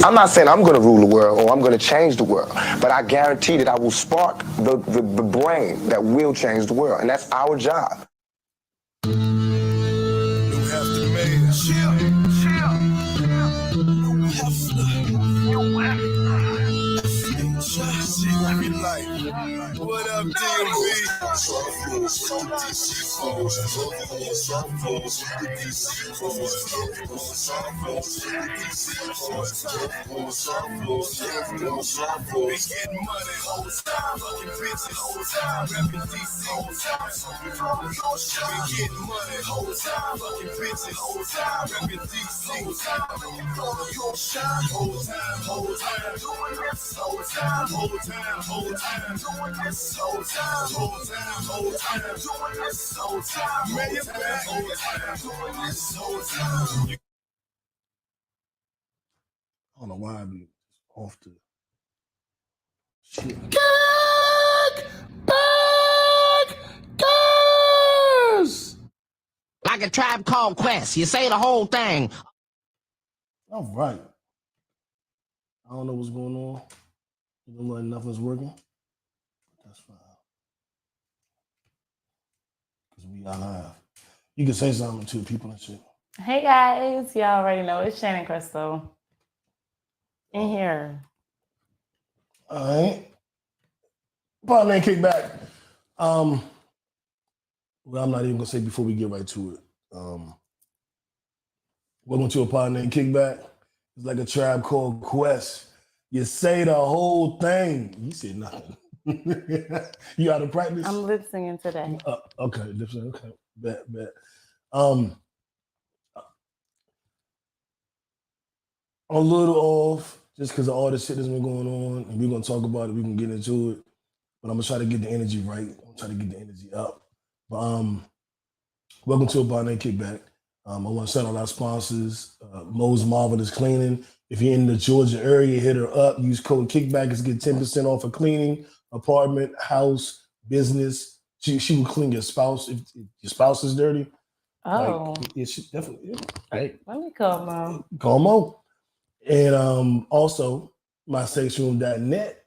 I'm not saying I'm going to rule the world or I'm going to change the world, but I guarantee that I will spark the brain that will change the world, and that's our job. You have to make it. What up, DMV? We getting money whole time, fucking bitches whole time, rapping DC whole time. We getting money whole time, fucking bitches whole time, rapping DC whole time. Whole time, whole time, doing this whole time, whole time, whole time, doing this whole time, whole time, whole time, doing this whole time, man, it's back, whole time, doing this whole time. I don't know why I be off the shit. Kickbackers! Like a Tribe Called Quest. You say the whole thing. All right. I don't know what's going on. It don't look like nothing's working. That's fine. Because we are live. You can say something to people and shit. Hey guys, y'all already know it's Shannon Crystal in here. All right. Pod Named Kickback. Well, I'm not even gonna say before we get right to it. Welcome to a Pod Named Kickback. It's like a Tribe Called Quest. You say the whole thing. You said nothing. You out of practice? I'm lip singing today. Okay, lip singing. Okay, bet. I'm a little off just because of all the shit that's been going on, and we're gonna talk about it. We can get into it, but I'm gonna try to get the energy right. I'm gonna try to get the energy up. But welcome to a Pod Named Kickback. I want to shout out our sponsors, Mo's Marvelous Cleaning. If you're in the Georgia area, hit her up. Use code Kickbackers, get 10% off of cleaning, apartment, house, business. She will clean your spouse if your spouse is dirty. Oh, like, yeah, she definitely. Yeah. Right. let me call Mom. Call Mo. And also, mysexroom.net.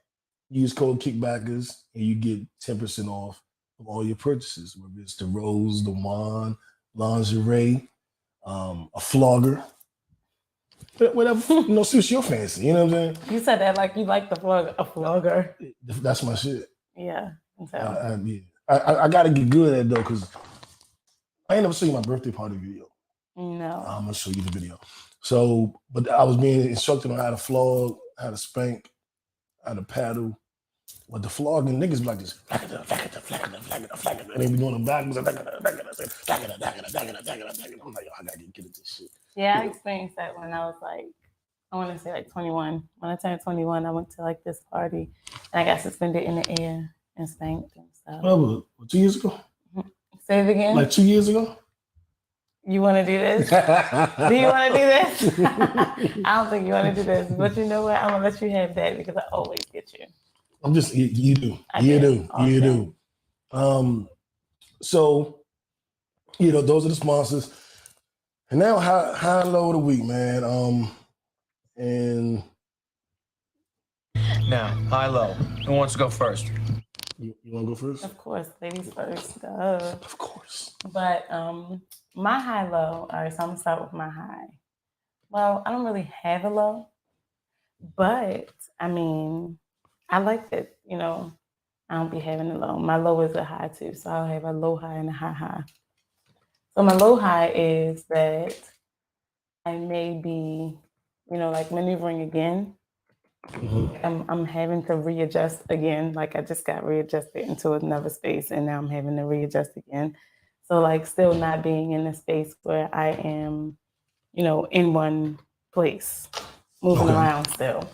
Use code Kickbackers, and you get 10% off of all your purchases, whether it's the rose, the wand, lingerie, a flogger, whatever, suits your fancy. You know what I'm saying? You said that like you like the flogger. That's my shit. Yeah. So. I gotta get good at it though, because I ain't never show you my birthday party video. No. I'm gonna show you the video. So, but I was being instructed on how to flog, how to spank, how to paddle. But the flogging niggas be like this, and they be doing them backwards. I'm like, yo, I gotta get at this shit. Yeah, I experienced that when I was like, I want to say like 21. When I turned 21, I went to like this party and I got suspended in the air and spanked and stuff. What, 2 years ago? Say it again. Like 2 years ago? You want to do this? Do you want to do this? I don't think you want to do this, but you know what? I'm gonna let you have that because I always get you. I'm just you do. You do. So, those are the sponsors. And now high and low of the week, man. And now, high low. Who wants to go first? You want to go first? Of course, ladies first. Of course. But my high low, all right, so I'm gonna start with my high. Well, I don't really have a low, but I mean, I like that, I don't be having a low. My low is a high too, so I'll have a low high and a high high. So my low high is that I may be, like maneuvering again. Mm-hmm. I'm having to readjust again. Like I just got readjusted into another space and now I'm having to readjust again. So like still not being in a space where I am, in one place, moving around still.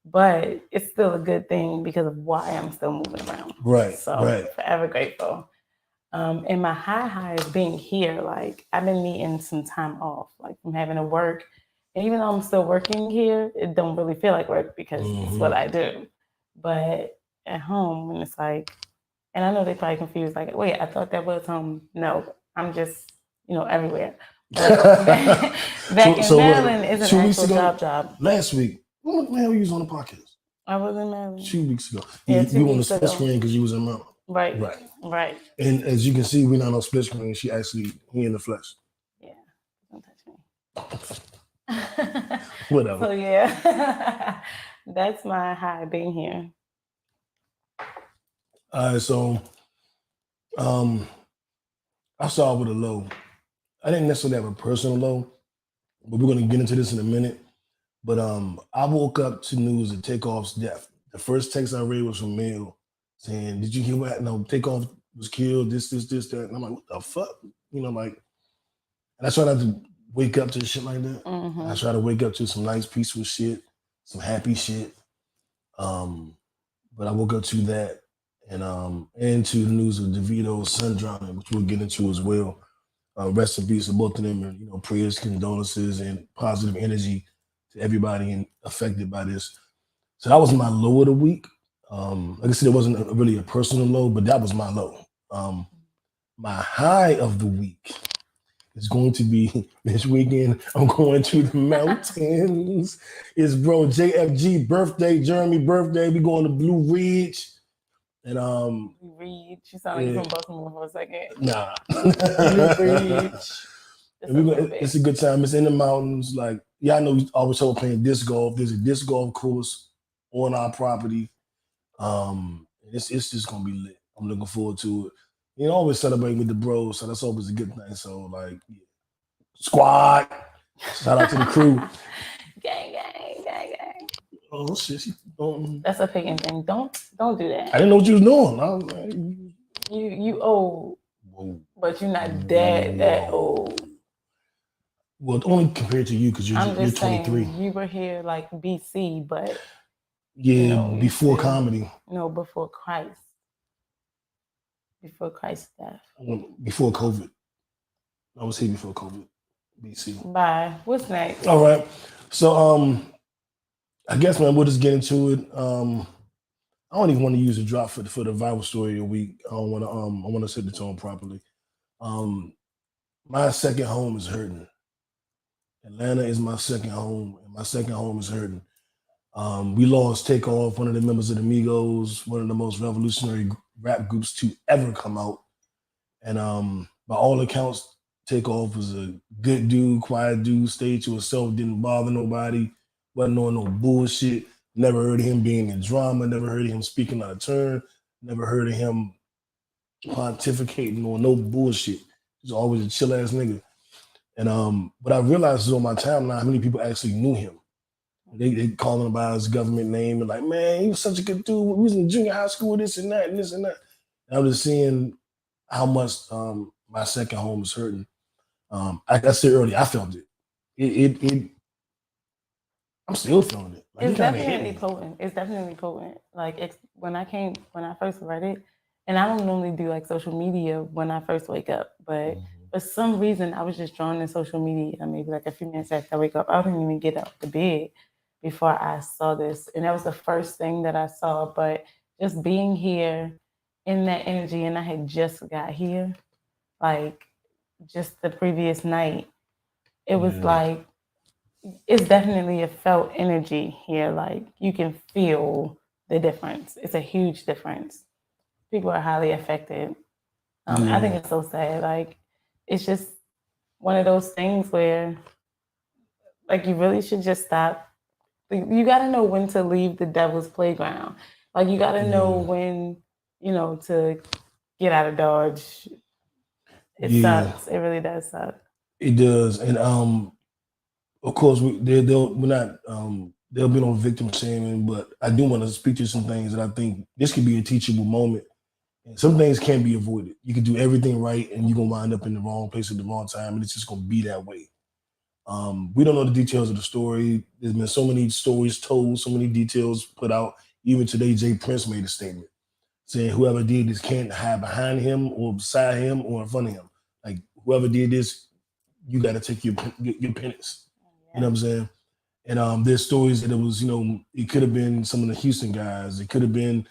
But it's still a good thing because of why I'm still moving around. Right. So forever grateful. And my high is being here. Like I've been needing some time off, like from having to work. And even though I'm still working here, it don't really feel like work because it's what I do. But at home, when it's like, and I know they probably confused, like, wait, I thought that was home. No, I'm just, everywhere. Back in Maryland isn't an actual job. Last week, When the hell you was on the podcast? I wasn't married. 2 weeks ago. Yeah, you 2 on the weeks split ago. screen because you was in Maryland. Right. Right. Right. And as you can see, we're not on split screen. She actually he in the flesh. Yeah. Don't touch me. Whatever. So yeah, that's my high being here. All right, so I start with a low. I didn't necessarily have a personal low, but we're gonna get into this in a minute. But I woke up to news of Takeoff's death. The first text I read was from Mail saying, "Did you hear what? No, Takeoff was killed. This, that." And I'm like, "What the fuck?" You know, like, and I try not to wake up to shit like that. Mm-hmm. I try to wake up to some nice, peaceful shit, some happy shit. But I woke up to that, and to the news of DeVito's son drowning, which we'll get into as well. Rest in peace to both of them, and prayers, condolences, and positive energy to everybody affected by this. So that was my low of the week. Like I said, it wasn't really a personal low, but that was my low. My high of the week is going to be this weekend. I'm going to the mountains. It's bro JFG birthday, Jeremy birthday. We going to Blue Ridge. And Reed, she sounded like you from Baltimore for a second. nah. Blue Ridge. It's a good time. It's in the mountains. Like, y'all know we always talk playing disc golf. There's a disc golf course on our property. It's just gonna be lit. I'm looking forward to it. Always celebrating with the bros, so that's always a good thing. So like, yeah. Squad. Shout out to the crew. Gang. Oh shit. That's a picking thing. Don't do that. I didn't know what you was doing. I was like, You old, whoa. but you're not that old. Well, only compared to you because you're 23. Saying, you were here like BC, but before comedy. No, before Christ. Before Christ's death. Before COVID. I was here before COVID. BC. Bye. What's next? All right. So I guess, man, we'll just get into it. I don't even want to use a drop for the viral story of the week. I want to set the tone properly. My second home is hurting. Atlanta is my second home, and my second home is hurting. We lost Takeoff, one of the members of the Migos, one of the most revolutionary rap groups to ever come out. And by all accounts, Takeoff was a good dude, quiet dude, stayed to himself, didn't bother nobody, wasn't on no bullshit. Never heard of him being in drama, never heard of him speaking out of turn, never heard of him pontificating on no bullshit. He's always a chill ass nigga. And but I realized on my timeline how many people actually knew him. They calling him by his government name and like, man, he was such a good dude. We was in junior high school, this and that, and this and that. And I'm just seeing how much my second home is hurting. Like I said earlier, I felt it. It I'm still feeling it. Like, it's definitely potent. It's definitely potent. Like when I first read it, and I don't normally do like social media when I first wake up, but for some reason I was just drawn to social media. Maybe like a few minutes after I wake up, I didn't even get out the bed before I saw this, and that was the first thing that I saw. But just being here in that energy, and I had just got here, like just the previous night, it was like. It's definitely a felt energy here. Like you can feel the difference. It's a huge difference. People are highly affected. I think it's so sad. Like it's just one of those things where like you really should just stop. You got to know when to leave the devil's playground. Like you got to know when, to get out of Dodge. It sucks. It really does suck. It does. And of course, they'll be no victim shaming, but I do want to speak to some things that I think this could be a teachable moment. And some things can't be avoided. You can do everything right, and you're gonna wind up in the wrong place at the wrong time, and it's just gonna be that way. We don't know the details of the story. There's been so many stories told, so many details put out. Even today, Jay Prince made a statement saying whoever did this can't hide behind him or beside him or in front of him. Like whoever did this, you got to take your penance. You know what I'm saying? And there's stories that it was, it could have been some of the Houston guys. It could have been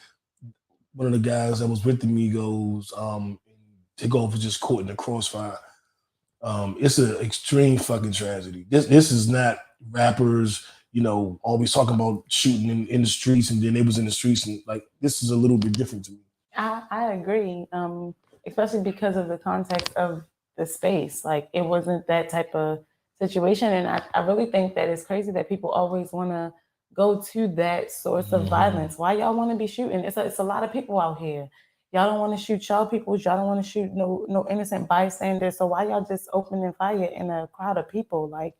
one of the guys that was with the Migos. Takeoff was just caught in the crossfire. It's an extreme fucking tragedy. This is not rappers, always talking about shooting in the streets, and then they was in the streets, and like this is a little bit different to me. I agree, especially because of the context of the space. Like it wasn't that type of situation, and I really think that it's crazy that people always want to go to that source of violence. Why y'all want to be shooting? It's a lot of people out here. Y'all don't want to shoot y'all people. Y'all don't want to shoot no innocent bystanders. So why y'all just opening fire in a crowd of people? Like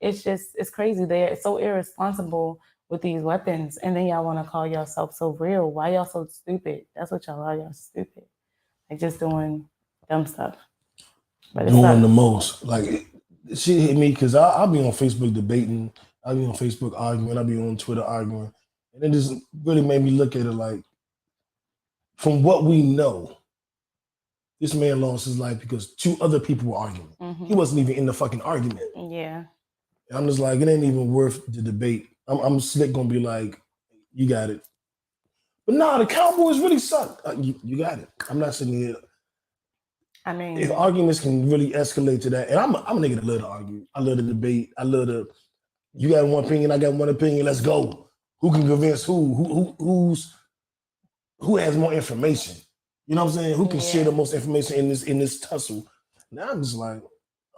it's crazy. They're so irresponsible with these weapons, and then y'all want to call yourself so real. Why y'all so stupid? That's what y'all are. Y'all stupid. Like just doing dumb stuff. But it's Doing the most. Like she hit me because I'll be on Facebook debating. I'll be on Facebook arguing. I'll be on Twitter arguing, and it just really made me look at it like, from what we know, this man lost his life because two other people were arguing. He wasn't even in the fucking argument. Yeah. And I'm just like, it ain't even worth the debate. I'm slick gonna be like, you got it. But nah, the Cowboys really suck. You got it. I'm not sitting here. I mean, If arguments can really escalate to that, and I'm a nigga that love to argue. I love to debate. I love to. You got one opinion, I got one opinion. Let's go. Who can convince who? Who has more information? You know what I'm saying? Who can share the most information in this tussle? Now I'm just like,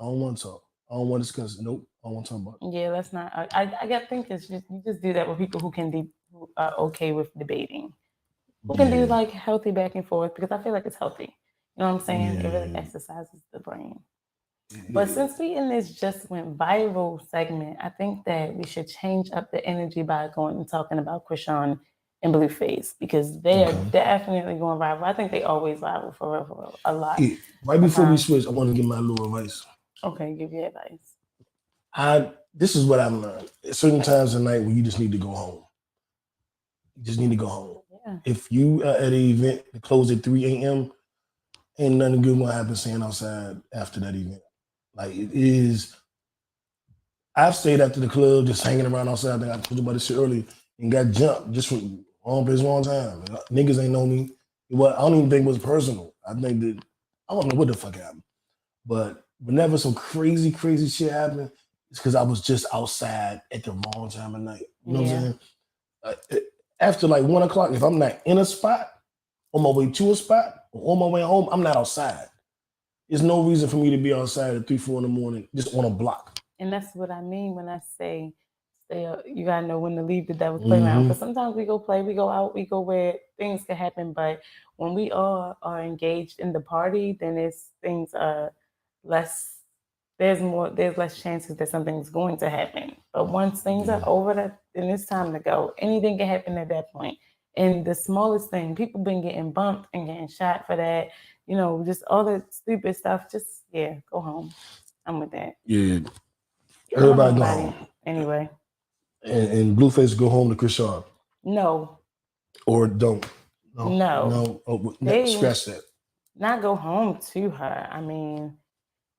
I don't want to talk. I don't want to discuss. Nope. I don't want to talk about it. Yeah, let's not. I think it's just you just do that with people who are okay with debating, who can do like healthy back and forth, because I feel like it's healthy. You know what I'm saying? It really exercises the brain. But since we in this just went viral segment, I think that we should change up the energy by going and talking about Krishan and Blueface, because they are definitely going viral. I think they always viral for real, a lot. Yeah. Right before we switch, I want to give my little advice. Okay, give your advice. This is what I've learned. At certain times of night when you just need to go home. You just need to go home. Yeah. If you are at an event that closes at 3 a.m., ain't nothing good gonna happen staying outside after that event. Like it is. I've stayed after the club just hanging around outside. I think I told you about this shit earlier, and got jumped just for wrong place, wrong time. Niggas ain't know me. I don't even think it was personal. I think that I don't know what the fuck happened. But whenever some crazy shit happened, it's because I was just outside at the wrong time of night. You know what I'm saying? After like 1 o'clock, if I'm not in a spot, on my way to a spot, or on my way home, I'm not outside. There's no reason for me to be outside at 3, 4 in the morning, just on a block. And that's what I mean when I say stay up. You gotta know when to leave the devil's playground. Because sometimes we go play, we go out, we go where things can happen. But when we all are engaged in the party, then things are less. There's less chances that something's going to happen. But once things are over, then it's time to go. Anything can happen at that point. And the smallest thing, people been getting bumped and getting shot for that. You know, just all the stupid stuff. Just go home. I'm with that. Yeah. Everybody go home. Anyway. And Blueface go home to Krishan. No. Or don't. No. Oh, scratch that. Not go home to her. I mean,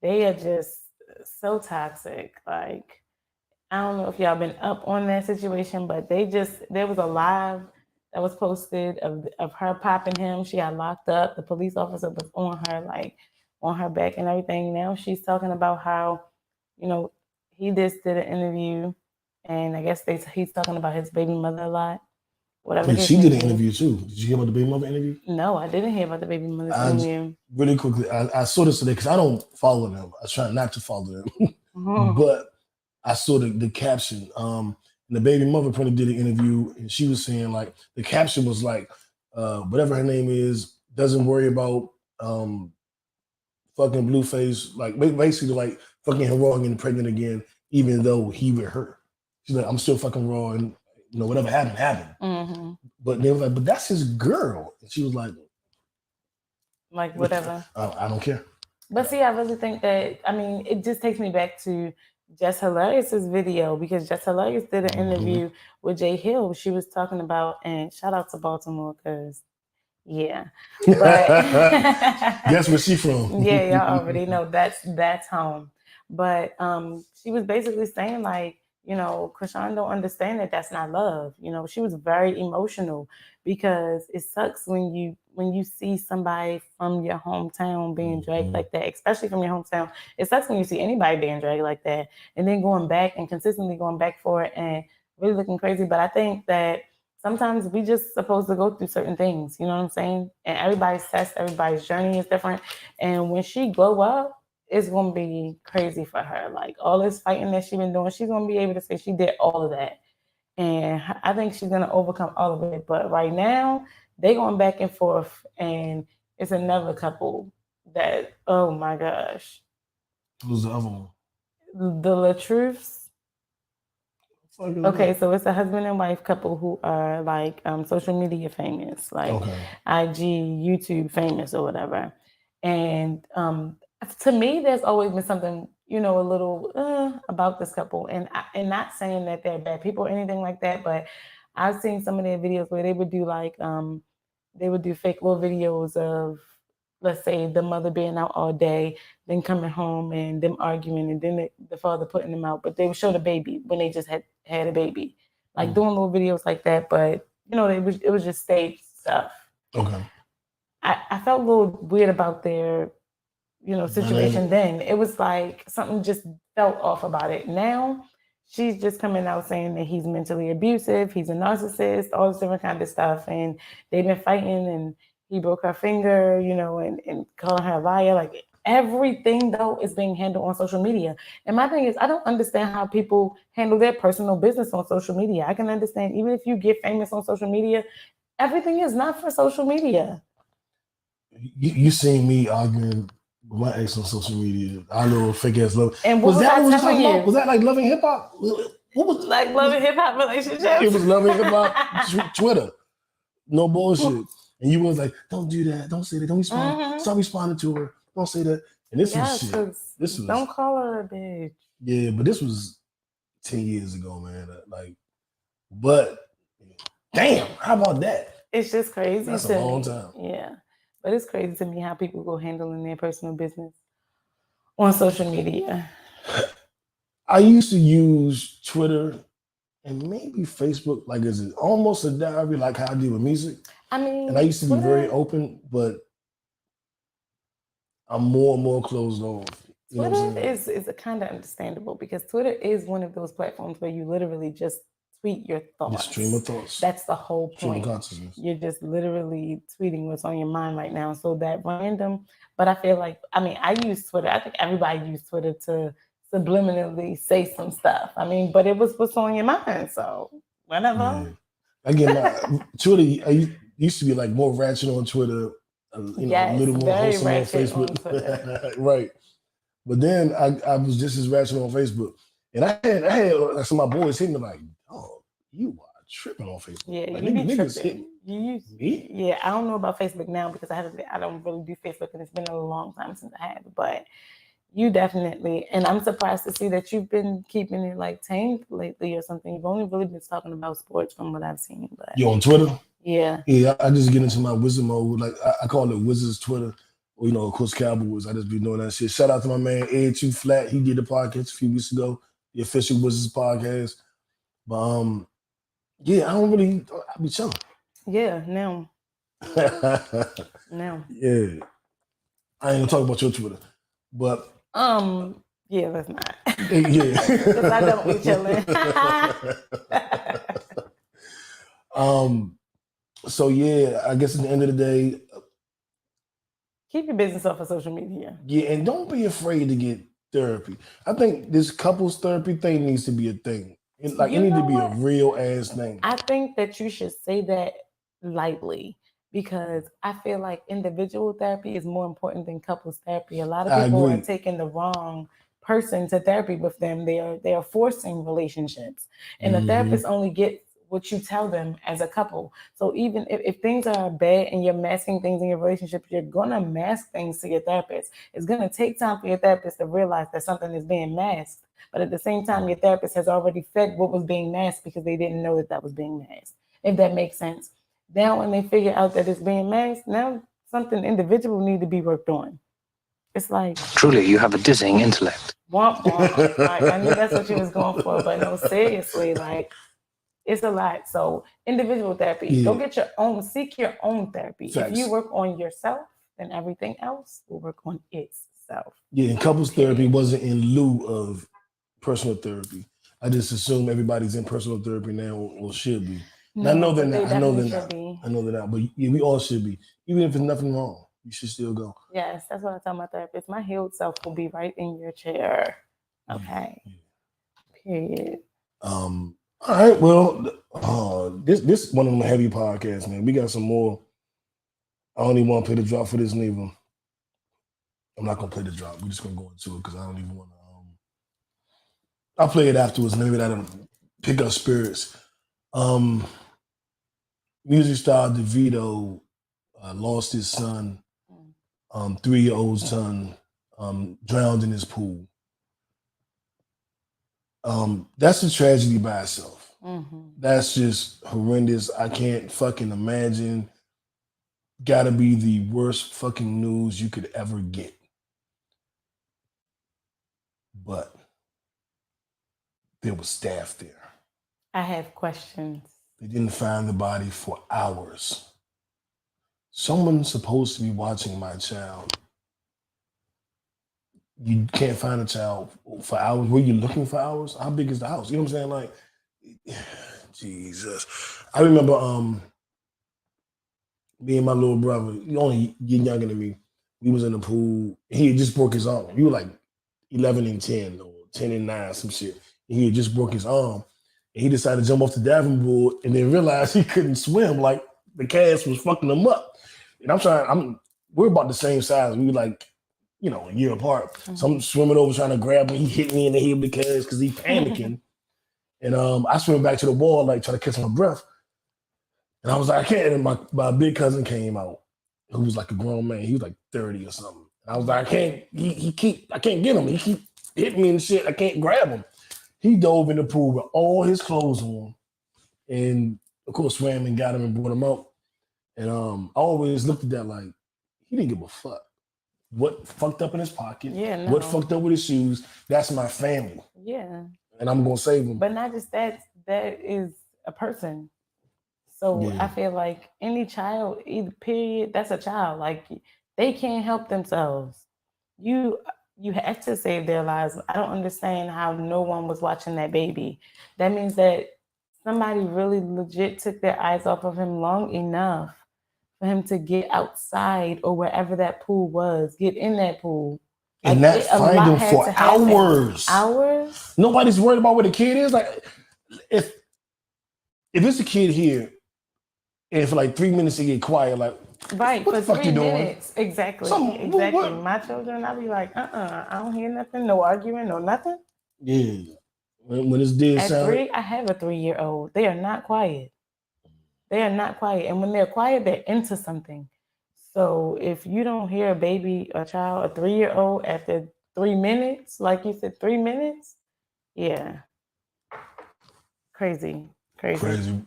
they are just so toxic. Like, I don't know if y'all been up on that situation, but there was a live that was posted of her popping him. She got locked up. The police officer was on her, like on her back and everything. Now she's talking about how, you know, he just did an interview, and I guess he's talking about his baby mother a lot. Whatever. And she did an interview too. Did you hear about the baby mother interview? No, I didn't hear about the baby mother interview. Really quickly, I saw this today because I don't follow them. I try not to follow them, but I saw the caption. And the baby mother probably did an interview, and she was saying like the caption was like, whatever her name is, doesn't worry about fucking Blueface, like basically like fucking her raw and getting pregnant again, even though he with her. She's like, I'm still fucking raw, and you know whatever happened. But they were like, but that's his girl. And she was like whatever. I don't care. But see, I really think that, I mean, it just takes me back to Jess Hilarious's video, because Jess Hilarious did an interview with Jay Hill. She was talking about, and shout out to Baltimore, because but guess where she from? Yeah, y'all already know that's home. But she was basically saying like, you know, Krishan don't understand that that's not love. You know, she was very emotional because it sucks when when you see somebody from your hometown being dragged like that, especially from your hometown, it sucks when you see anybody being dragged like that and then going back and consistently going back for it and really looking crazy. But I think that sometimes we just supposed to go through certain things, you know what I'm saying? And everybody's test, everybody's journey is different. And when she glow up, it's gonna be crazy for her. Like all this fighting that she's been doing, she's gonna be able to say she did all of that. And I think she's gonna overcome all of it. But right now, they going back and forth, and it's another couple that, oh my gosh. Who's the other one? The LaTruths. Okay, so it's a husband and wife couple who are like social media famous, like IG, YouTube famous or whatever. And to me, there's always been something, you know, a little about this couple. And not saying that they're bad people or anything like that, but I've seen some of their videos where they would do like, they would do fake little videos of, let's say, the mother being out all day, then coming home and them arguing, and then the father putting them out. But they would show the baby when they just had a baby, like doing little videos like that. But you know, it was just staged stuff. Okay. I felt a little weird about their, you know, situation then. It was like something just felt off about it. Now she's just coming out saying that he's mentally abusive, he's a narcissist, all this different kind of stuff, and they've been fighting, and he broke her finger, you know, and calling her a liar. Like everything though is being handled on social media. And my thing is, I don't understand how people handle their personal business on social media. I can understand even if you get famous on social media, everything is not for social media. You seen me arguing with my ex on social media. I know fake ass love. And what was that telling you? Was that like Loving Hip Hop? What was like Loving Hip Hop relationship? It was Loving Hip Hop Twitter. No bullshit. And you was like, don't do that. Don't say that. Don't respond. Stop responding to her. Don't say that. And this was shit. This was, don't call her a bitch. Yeah, but this was 10 years ago, man. Like, but damn, how about that? It's just crazy. That's a long time. Yeah. But it's crazy to me how people go handling their personal business on social media. I used to use Twitter and maybe Facebook like as almost a diary, like how I do with music. I mean, and I used to be very open, but I'm more and more closed off. Twitter is a kind of understandable because Twitter is one of those platforms where you literally just tweet your thoughts. Stream of thoughts. That's the whole point. Stream of consciousness. You're just literally tweeting what's on your mind right now. So that random, but I feel like, I mean, I use Twitter. I think everybody uses Twitter to subliminally say some stuff. I mean, but it was what's on your mind. So whatever. Yeah. Again, Twitter, I used to be like more rational on Twiite, a little more wholesome on Facebook. Right. But then I was just as rational on Facebook. And I had some of my boys hit me like, oh, you are tripping on Facebook. Yeah, like, you be tripping. Me? Yeah, I don't know about Facebook now because I don't really do Facebook and it's been a long time since I have. But you definitely, and I'm surprised to see that you've been keeping it like tamed lately or something. You've only really been talking about sports from what I've seen. But you on Twitter? Yeah. Yeah, I just get into my wizard mode. Like I call it Wizards Twitter. Or, of course, Cowboys. I just be doing that shit. Shout out to my man Ed Too Flat. He did the podcast a few weeks ago, the official Wizards podcast. But yeah, I be chilling. Yeah, now. Yeah. I ain't gonna talk about your Twitter. But yeah, let's not. Yeah. Because I don't be chilling. So yeah, I guess at the end of the day, keep your business off of social media. Yeah, and don't be afraid to get therapy. I think this couples therapy thing needs to be a thing. It needs to be a real ass thing. I think that you should say that lightly because I feel like individual therapy is more important than couples therapy. A lot of people are taking the wrong person to therapy with them. They are forcing relationships, and the therapist only gets what you tell them as a couple. So even if things are bad and you're masking things in your relationship, you're gonna mask things to your therapist. It's gonna take time for your therapist to realize that something is being masked. But at the same time, your therapist has already fed what was being masked because they didn't know that was being masked. If that makes sense. Now when they figure out that it's being masked, now something individual need to be worked on. It's like, truly, you have a dizzying intellect. Womp womp. Like, I knew that's what you was going for, but no, seriously, like, It's a lot. So individual therapy. Yeah. Go get your own, seek your own therapy. Facts. If you work on yourself, then everything else will work on itself. Yeah, and couples therapy wasn't in lieu of personal therapy. I just assume everybody's in personal therapy now or should be. And I know they're not. I know they're not. I know they're not. But yeah, we all should be. Even if there's nothing wrong, you should still go. Yes, that's what I tell my therapist. My healed self will be right in your chair. Okay. Period. All right. Well, this one of them heavy podcasts, man. We got some more. I don't even want to play the drop for this neither. I'm not gonna play the drop. We're just gonna go into it because I don't even want to. I'll play it afterwards. Maybe that'll pick up spirits. Music star DeVito lost his son, 3-year-old son, drowned in his pool. That's a tragedy by itself. Mm-hmm. That's just horrendous. I can't fucking imagine. Gotta be the worst fucking news you could ever get. But there was staff there. I have questions. They didn't find the body for hours. Someone's supposed to be watching my child. You can't find a child for hours. Were you looking for hours? How big is the house? You know what I'm saying? Like, Jesus. I remember me and my little brother, only younger than me, we was in the pool. He had just broke his arm. We were like 11 and 10 or 10 and 9, some shit. And he had just broke his arm. And he decided to jump off the diving board and then realized he couldn't swim. Like the cast was fucking him up. And we're about the same size. We were like, a year apart. Mm-hmm. So I'm swimming over trying to grab him. He hit me in the head because he's panicking. And I swim back to the wall, like trying to catch my breath. And I was like, I can't. And my big cousin came out, who was like a grown man. He was like 30 or something. And I was like, I can't get him. He keep hitting me and shit. I can't grab him. He dove in the pool with all his clothes on. And of course, swam and got him and brought him out. And I always looked at that like, he didn't give a fuck. What fucked up in his pocket? Yeah, no. What fucked up with his shoes? That's my family. Yeah. And I'm gonna save him. But not just that is a person. So yeah. I feel like any child, either period, that's a child. Like they can't help themselves. You have to save their lives. I don't understand how no one was watching that baby. That means that somebody really legit took their eyes off of him long enough for him to get outside or wherever that pool was, get in that pool. And not find him for hours. Hours? Nobody's worried about where the kid is. Like, if it's a kid here, and for like 3 minutes they get quiet, like, right, what the fuck 3 you doing? minutes. Exactly. Exactly. My children, I'll be like, I don't hear nothing, no arguing, no nothing. Yeah. When it's dead At sound. 3, I have a 3-year-old. They are not quiet. They are not quiet. And when they're quiet, they're into something. So if you don't hear a baby, a child, a 3-year-old after 3 minutes, like you said, 3 minutes, yeah. Crazy.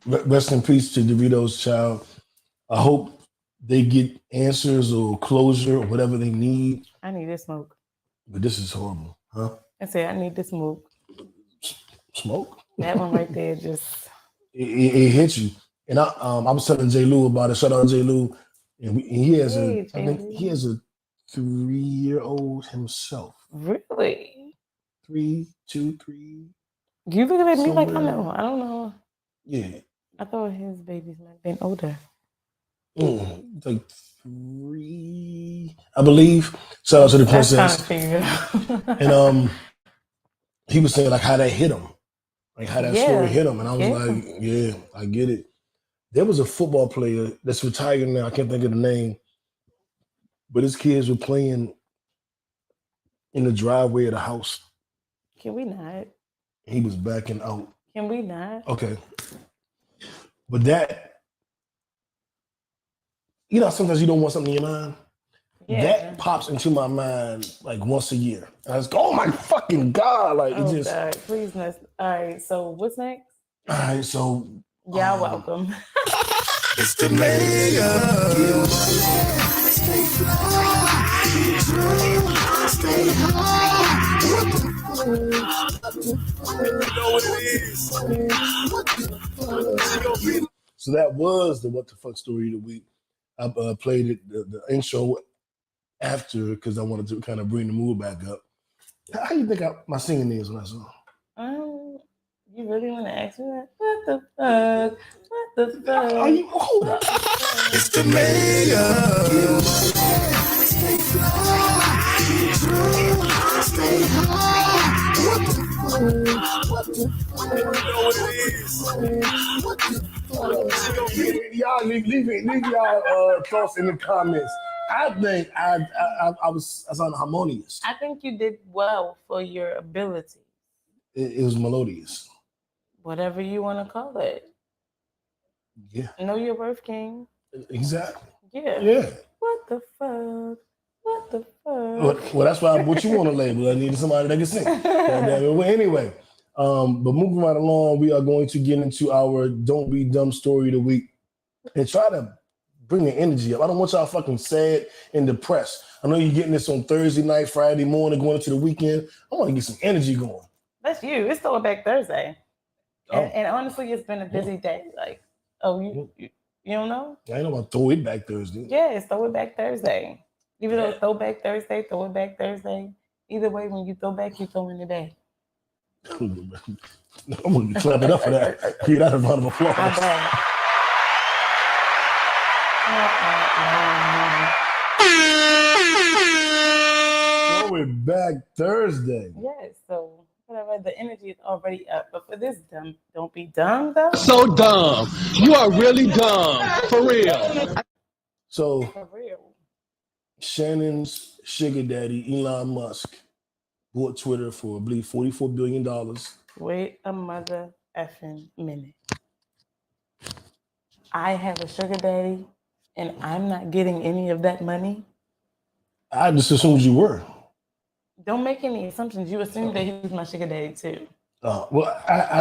Rest in peace to DeVito's child. I hope they get answers or closure or whatever they need. I need this smoke. But this is horrible, huh? I said, I need this smoke. Smoke? That one right there just... It hits you. And I was telling J. Lou about it. Shout out J. Lou. And he has I think he has a 3-year-old himself. Really? 3, 2, 3. You looking at me like I know. I don't know. Yeah. I thought his babies might have been older. Like 3, I believe. Shout out to the princess. And he was saying like how that hit him. Like how that story hit him. And I was like, yeah, I get it. There was a football player that's retired now. I can't think of the name. But his kids were playing in the driveway of the house. Can we not? He was backing out. Can we not? Okay. But that, sometimes you don't want something in your mind. Yeah. That pops into my mind like once a year. And I was like, oh my fucking God. Like it just. God, please, all right, so what's next? All right, so. Y'all welcome. It's the mayor. Stay fly. Stay high. You know what it is. So that was the What the Fuck Story of the Week. I played it, the intro after because I wanted to kind of bring the mood back up. How do you think my singing is when I sing? You really want to ask me that? What the fuck? What the fuck? Are you hold up? It's the mayor. Y'all leave y'all thoughts in the comments. I think I sounded harmonious. I think you did well for your ability. It was melodious. Whatever you want to call it. Yeah. Know your worth, King. Exactly. Yeah. Yeah. What the fuck? What the fuck? Well, that's why I put you on the label. I needed somebody that can sing. Well, anyway, but moving right along, we are going to get into our Don't Be Dumb story of the week and try to bring the energy up. I don't want y'all fucking sad and depressed. I know you're getting this on Thursday night, Friday morning, going into the weekend. I want to get some energy going. That's you. It's Throwback Thursday. Oh. And honestly, it's been a busy day. Like, you don't know? I ain't know about Throw It Back Thursday. Yeah, it's Throwback Thursday. Even though it's Throwback Thursday, Throw It Back Thursday. Either way, when you throw back, you throw in the back. I'm going to clap it up for that. Get out of round of applause. How bad? Throw It Back Thursday. Yes, so whatever, the energy is already up. But for this don't be dumb though. So dumb. You are really dumb. For real. So For real. Shannon's sugar daddy, Elon Musk, bought Twitter for, I believe, $44 billion. Wait a mother effing minute. I have a sugar daddy and I'm not getting any of that money. I just assumed you were. Don't make any assumptions. You assume that he was my sugar daddy too. Well,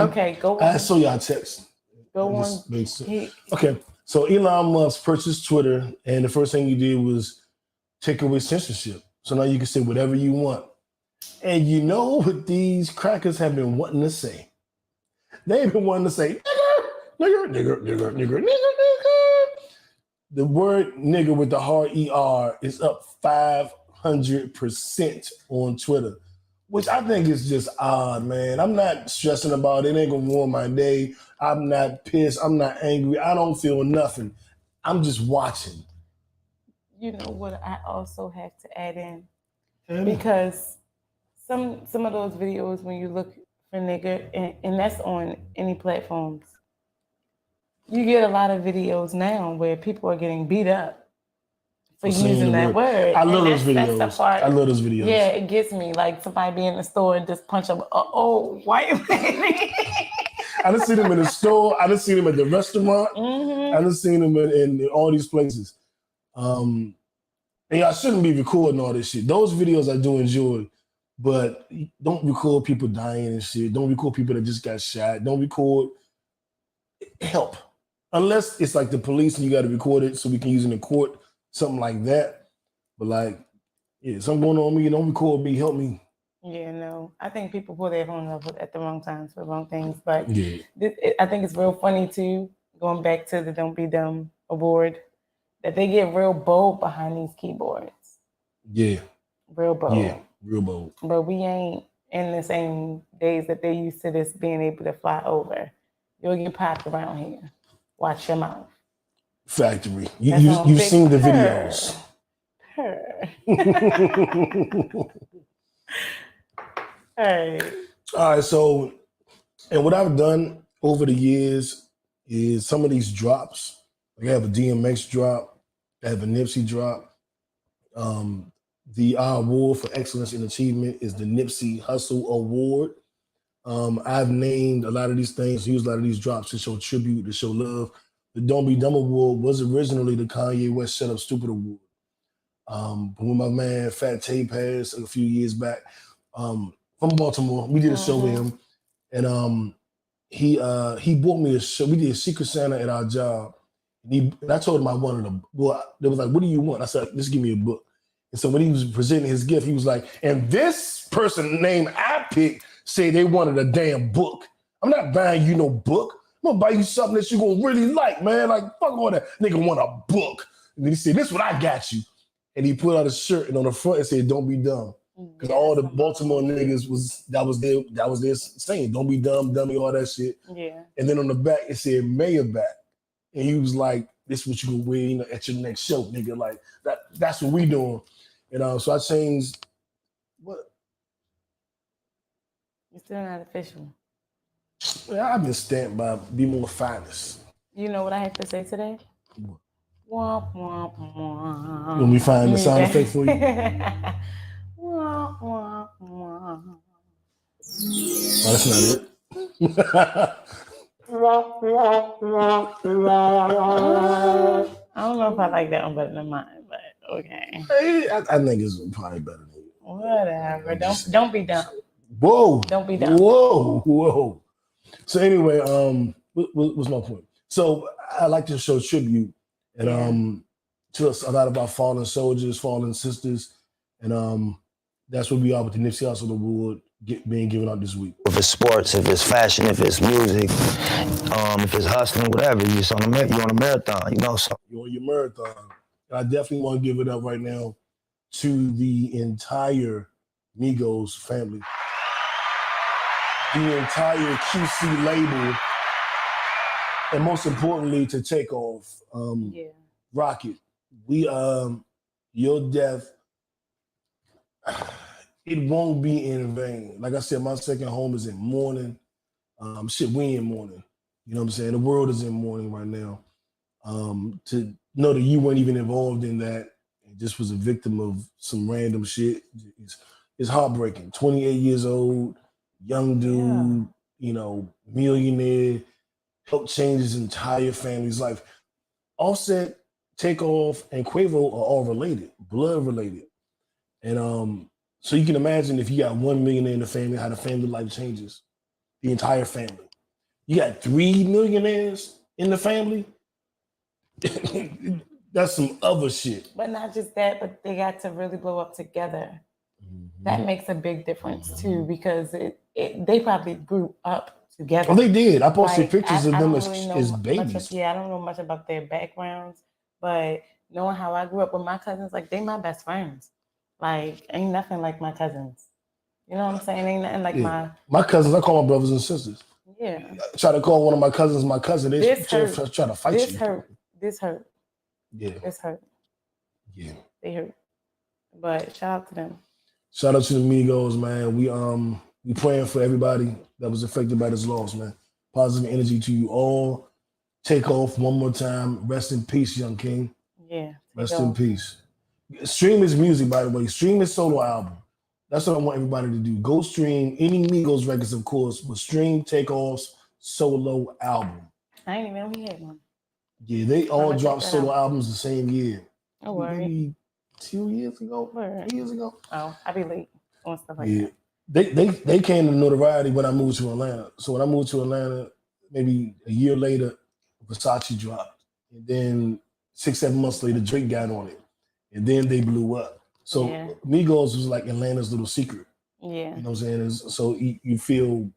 Okay, go I on. saw y'all text. Go on. Just makes sense. Okay, so Elon Musk purchased Twitter, and the first thing he did was take away censorship. So now you can say whatever you want. And you know what these crackers have been wanting to say? They've been wanting to say, nigger. The word nigger with the hard ER is up 500% on Twitter, which I think is just odd, man. I'm not stressing about it. It ain't gonna ruin my day. I'm not pissed. I'm not angry. I don't feel nothing. I'm just watching. You know what I also have to add in? Because some of those videos when you look for nigger, and that's on any platforms, you get a lot of videos now where people are getting beat up for using that word. I love those videos. That's the part. I love those videos. Yeah, it gets me. Like somebody be in the store and just punch up, white lady. I done seen them in the store. I done seen them at the restaurant. Mm-hmm. I done seen them in all these places. And I shouldn't be recording all this shit. Those videos I do enjoy, but don't record people dying and shit. Don't record people that just got shot. Don't record help. Unless it's like the police and you got to record it so we can use it in court, something like that. But like, yeah, something going on with me, don't record me, help me. Yeah, no. I think people pull their phone up at the wrong times for wrong things. But Yeah. I think it's real funny too, going back to the Don't Be Dumb award, that they get real bold behind these keyboards. Yeah. Real bold. Yeah, real bold. But we ain't in the same days that they used to this being able to fly over. You'll get popped around here. Watch your mouth. Factory. You've seen the videos. Hey. All right, so, and what I've done over the years is some of these drops. Like I have a DMX drop, I have a Nipsey drop. The award for excellence in achievement is the Nipsey Hustle Award. I've named a lot of these things, used a lot of these drops to show tribute, to show love. The Don't Be Dumb Award was originally the Kanye West Shut Up Stupid Award. When my man Fat Tay passed a few years back, from Baltimore, we did a show with him, and he bought me a show. We did Secret Santa at our job, and I told him I wanted a book. They was like, "What do you want?" I said, "Just give me a book." And so when he was presenting his gift, he was like, "And this person named I picked said they wanted a damn book. I'm not buying you no book. gonna buy you something that you gonna really like, man. Like, fuck all that. Nigga want a book. And then he said, this is what I got you. And he put out a shirt and on the front it said, don't be dumb. Because all the Baltimore niggas that was their saying, don't be dumb, dummy, all that shit. Yeah. And then on the back it said mayor back. And he was like, this is what you can wear, you know, at your next show, nigga. Like that's what we doing. And so I changed what? You're still not official. Yeah, I've been stamped by Be More Finest. You know what I have to say today? Womp, womp, womp. When we find the sound effect for you. Womp, womp, womp. Oh, that's not it. I don't know if I like that one better than mine, but okay. I think it's probably better than you. Whatever. Don't be dumb. Whoa. Don't be dumb. Whoa. So anyway, what was my point? So I like to show tribute and to a lot of our fallen soldiers, fallen sisters, and that's what we are with the Nipsey Hussle Award being given out this week. If it's sports, if it's fashion, if it's music, if it's hustling, whatever, you're on a marathon, you know. So You're on your marathon. I definitely want to give it up right now to the entire Migos family, the entire QC label, and most importantly, to Takeoff, Rocket. We, your death, it won't be in vain. Like I said, my second home is in mourning. We in mourning. You know what I'm saying? The world is in mourning right now. To know that you weren't even involved in that and just was a victim of some random shit is heartbreaking. 28 years old, young dude, you know, millionaire, helped change his entire family's life. Offset, Takeoff, and Quavo are all related, blood related. And so you can imagine if you got 1 millionaire in the family, how the family life changes. The entire family. You got 3 millionaires in the family. That's some other shit. But not just that, but they got to really blow up together. Mm-hmm. That makes a big difference too, because they probably grew up together. Oh, they did. I posted pictures of them as babies. I don't know much about their backgrounds, but knowing how I grew up with my cousins, like they my best friends. Like ain't nothing like my cousins. You know what I'm saying? Ain't nothing like my cousins. I call my brothers and sisters. Yeah. I try to call one of my cousins my cousin. They try to fight this you. This hurt. Yeah. This hurt. Yeah. They hurt. But shout out to them. Shout out to the Migos, man. We praying for everybody that was affected by this loss, man. Positive energy to you all. Takeoff one more time. Rest in peace, young king. Yeah. Rest in peace. Stream his music, by the way. Stream his solo album. That's what I want everybody to do. Go stream any Migos records, of course, but stream Takeoff's solo album. I ain't even know he had one. Yeah, they all dropped solo albums the same year. Oh, worry. Maybe 2 years ago, 3 years ago. Oh, I be late on stuff like that. They came to notoriety when I moved to Atlanta. So when I moved to Atlanta, maybe a year later, Versace dropped. And then 6-7 months later, Drake got on it. And then they blew up. So Migos was like Atlanta's little secret. Yeah. You know what I'm saying? So you feel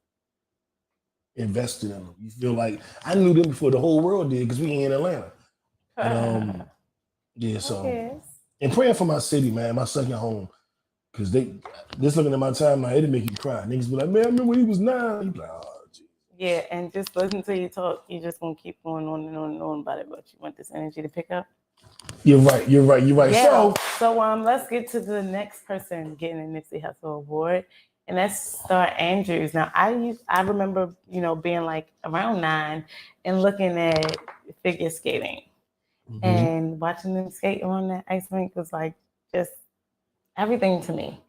invested in them. You feel like I knew them before the whole world did because we ain't in Atlanta. And, and praying for my city, man, my second home. Because just looking at my time, it'll make you cry. Niggas be like, man, I remember when he was 9. You be like, oh, geez. Yeah, and just listen to you talk. You're just going to keep going on and on and on about it, but you want this energy to pick up? You're right. Yeah. So let's get to the next person getting a Nipsey Hussle Award, and that's Star Andrews. Now, I remember, being like around 9 and looking at figure skating and watching them skate on that ice rink was like just everything to me.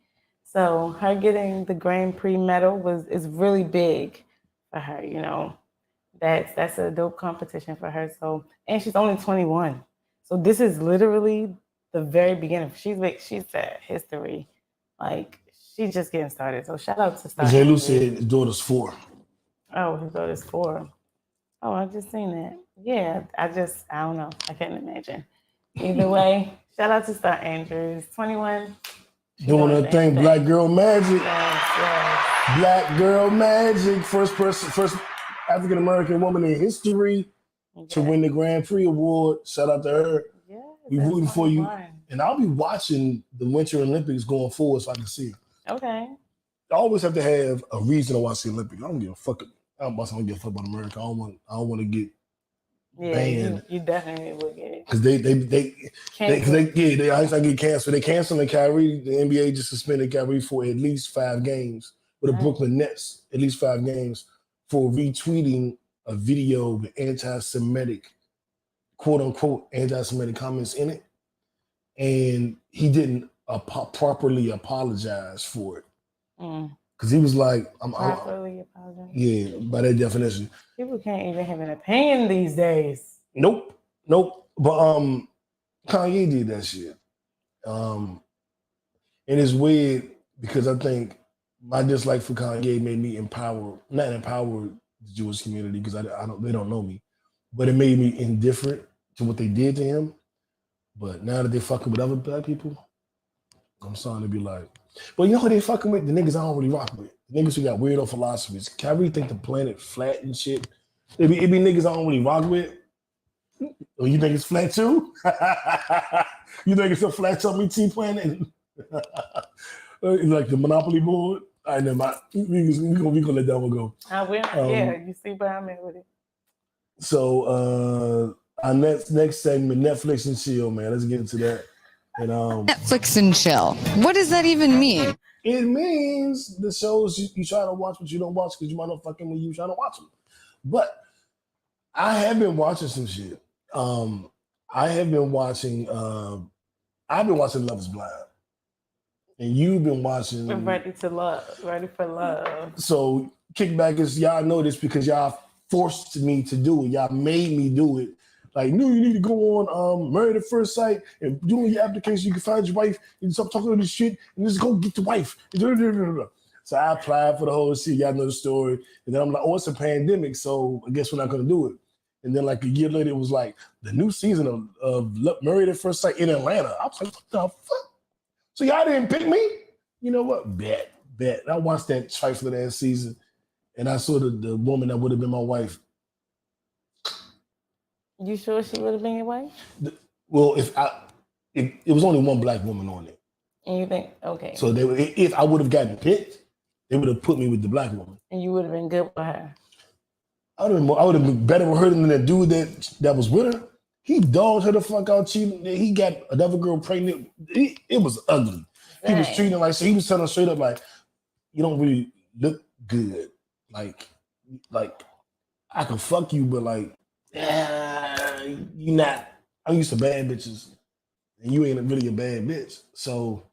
So her getting the Grand Prix medal is really big for her. That's a dope competition for her. So, and she's only 21. So this is literally the very beginning. She's at history. Like, she's just getting started. So shout out to Star. J. Lou said his daughter's 4. Oh, his daughter's 4. Oh, I just seen that. Yeah, I don't know. I can't imagine. Either way, shout out to Star Andrews. 21. Doing her thing, Black Girl Magic. Yes. Black Girl Magic. First African American woman in history to win the Grand Prix award. Shout out to her. Yeah, We that's rooting for you. fun. And I'll be watching the Winter Olympics going forward so I can see it. Okay. I always have to have a reason to watch the Olympics. I don't give a fuck. I don't give a fuck about America. I don't want to get banned. You definitely will get it. Because I get canceled. They canceling Kyrie. The NBA just suspended Kyrie for at least 5 games with the Brooklyn Nets. At least 5 games for retweeting a video with anti-Semitic, quote unquote, anti-Semitic comments in it, and he didn't properly apologize for it. Because he was like, properly apologize. Yeah, by that definition. People can't even have an opinion these days. Nope. But Kanye did that shit. And it's weird because I think my dislike for Kanye made me not empower the Jewish community because they don't know me, but it made me indifferent to what they did to him. But now that they fucking with other black people, I'm starting to be like, but you know who they fucking with? The niggas I don't really rock with. The niggas who got weirdo philosophies. Kyrie think the planet flat and shit. It be niggas I don't really rock with. Oh, you think it's flat too? You think it's a flat tummy tea planet? Like the Monopoly board? I know we gonna let that one go. I will. Yeah, you see where I'm at with it. So our next segment, Netflix and chill, man. Let's get into that. And Netflix and chill. What does that even mean? It means the shows you try to watch, but you don't watch because you might not fucking when you trying to watch them. But I have been watching some shit. I've been watching Love Is Blind. And you've been watching Ready for Love. So Kickback is, y'all know this because y'all forced me to do it. Y'all made me do it. Like, no, you need to go on Married at First Sight and doing your application. You can find your wife and stop talking all this shit and just go get the wife. So I applied for the whole shit. Y'all know the story. And then I'm like, oh, it's a pandemic, so I guess we're not going to do it. And then like a year later, it was like the new season of Married at First Sight in Atlanta. I was like, what the fuck? So y'all didn't pick me? You know what? Bet. I watched that trifling ass season and I saw the woman that would have been my wife. You sure she would have been your wife? Well, if it was only one black woman on it. And you think, okay. So if I would have gotten picked, they would have put me with the black woman. And you would have been good with her. I would have been better with her than that dude that was with her. He dogged her the fuck out, cheating. He got another girl pregnant. It was ugly. He was treating her like, so he was telling her straight up like, you don't really look good. Like I can fuck you, but like, you not. I'm used to bad bitches, and you ain't really a bad bitch. So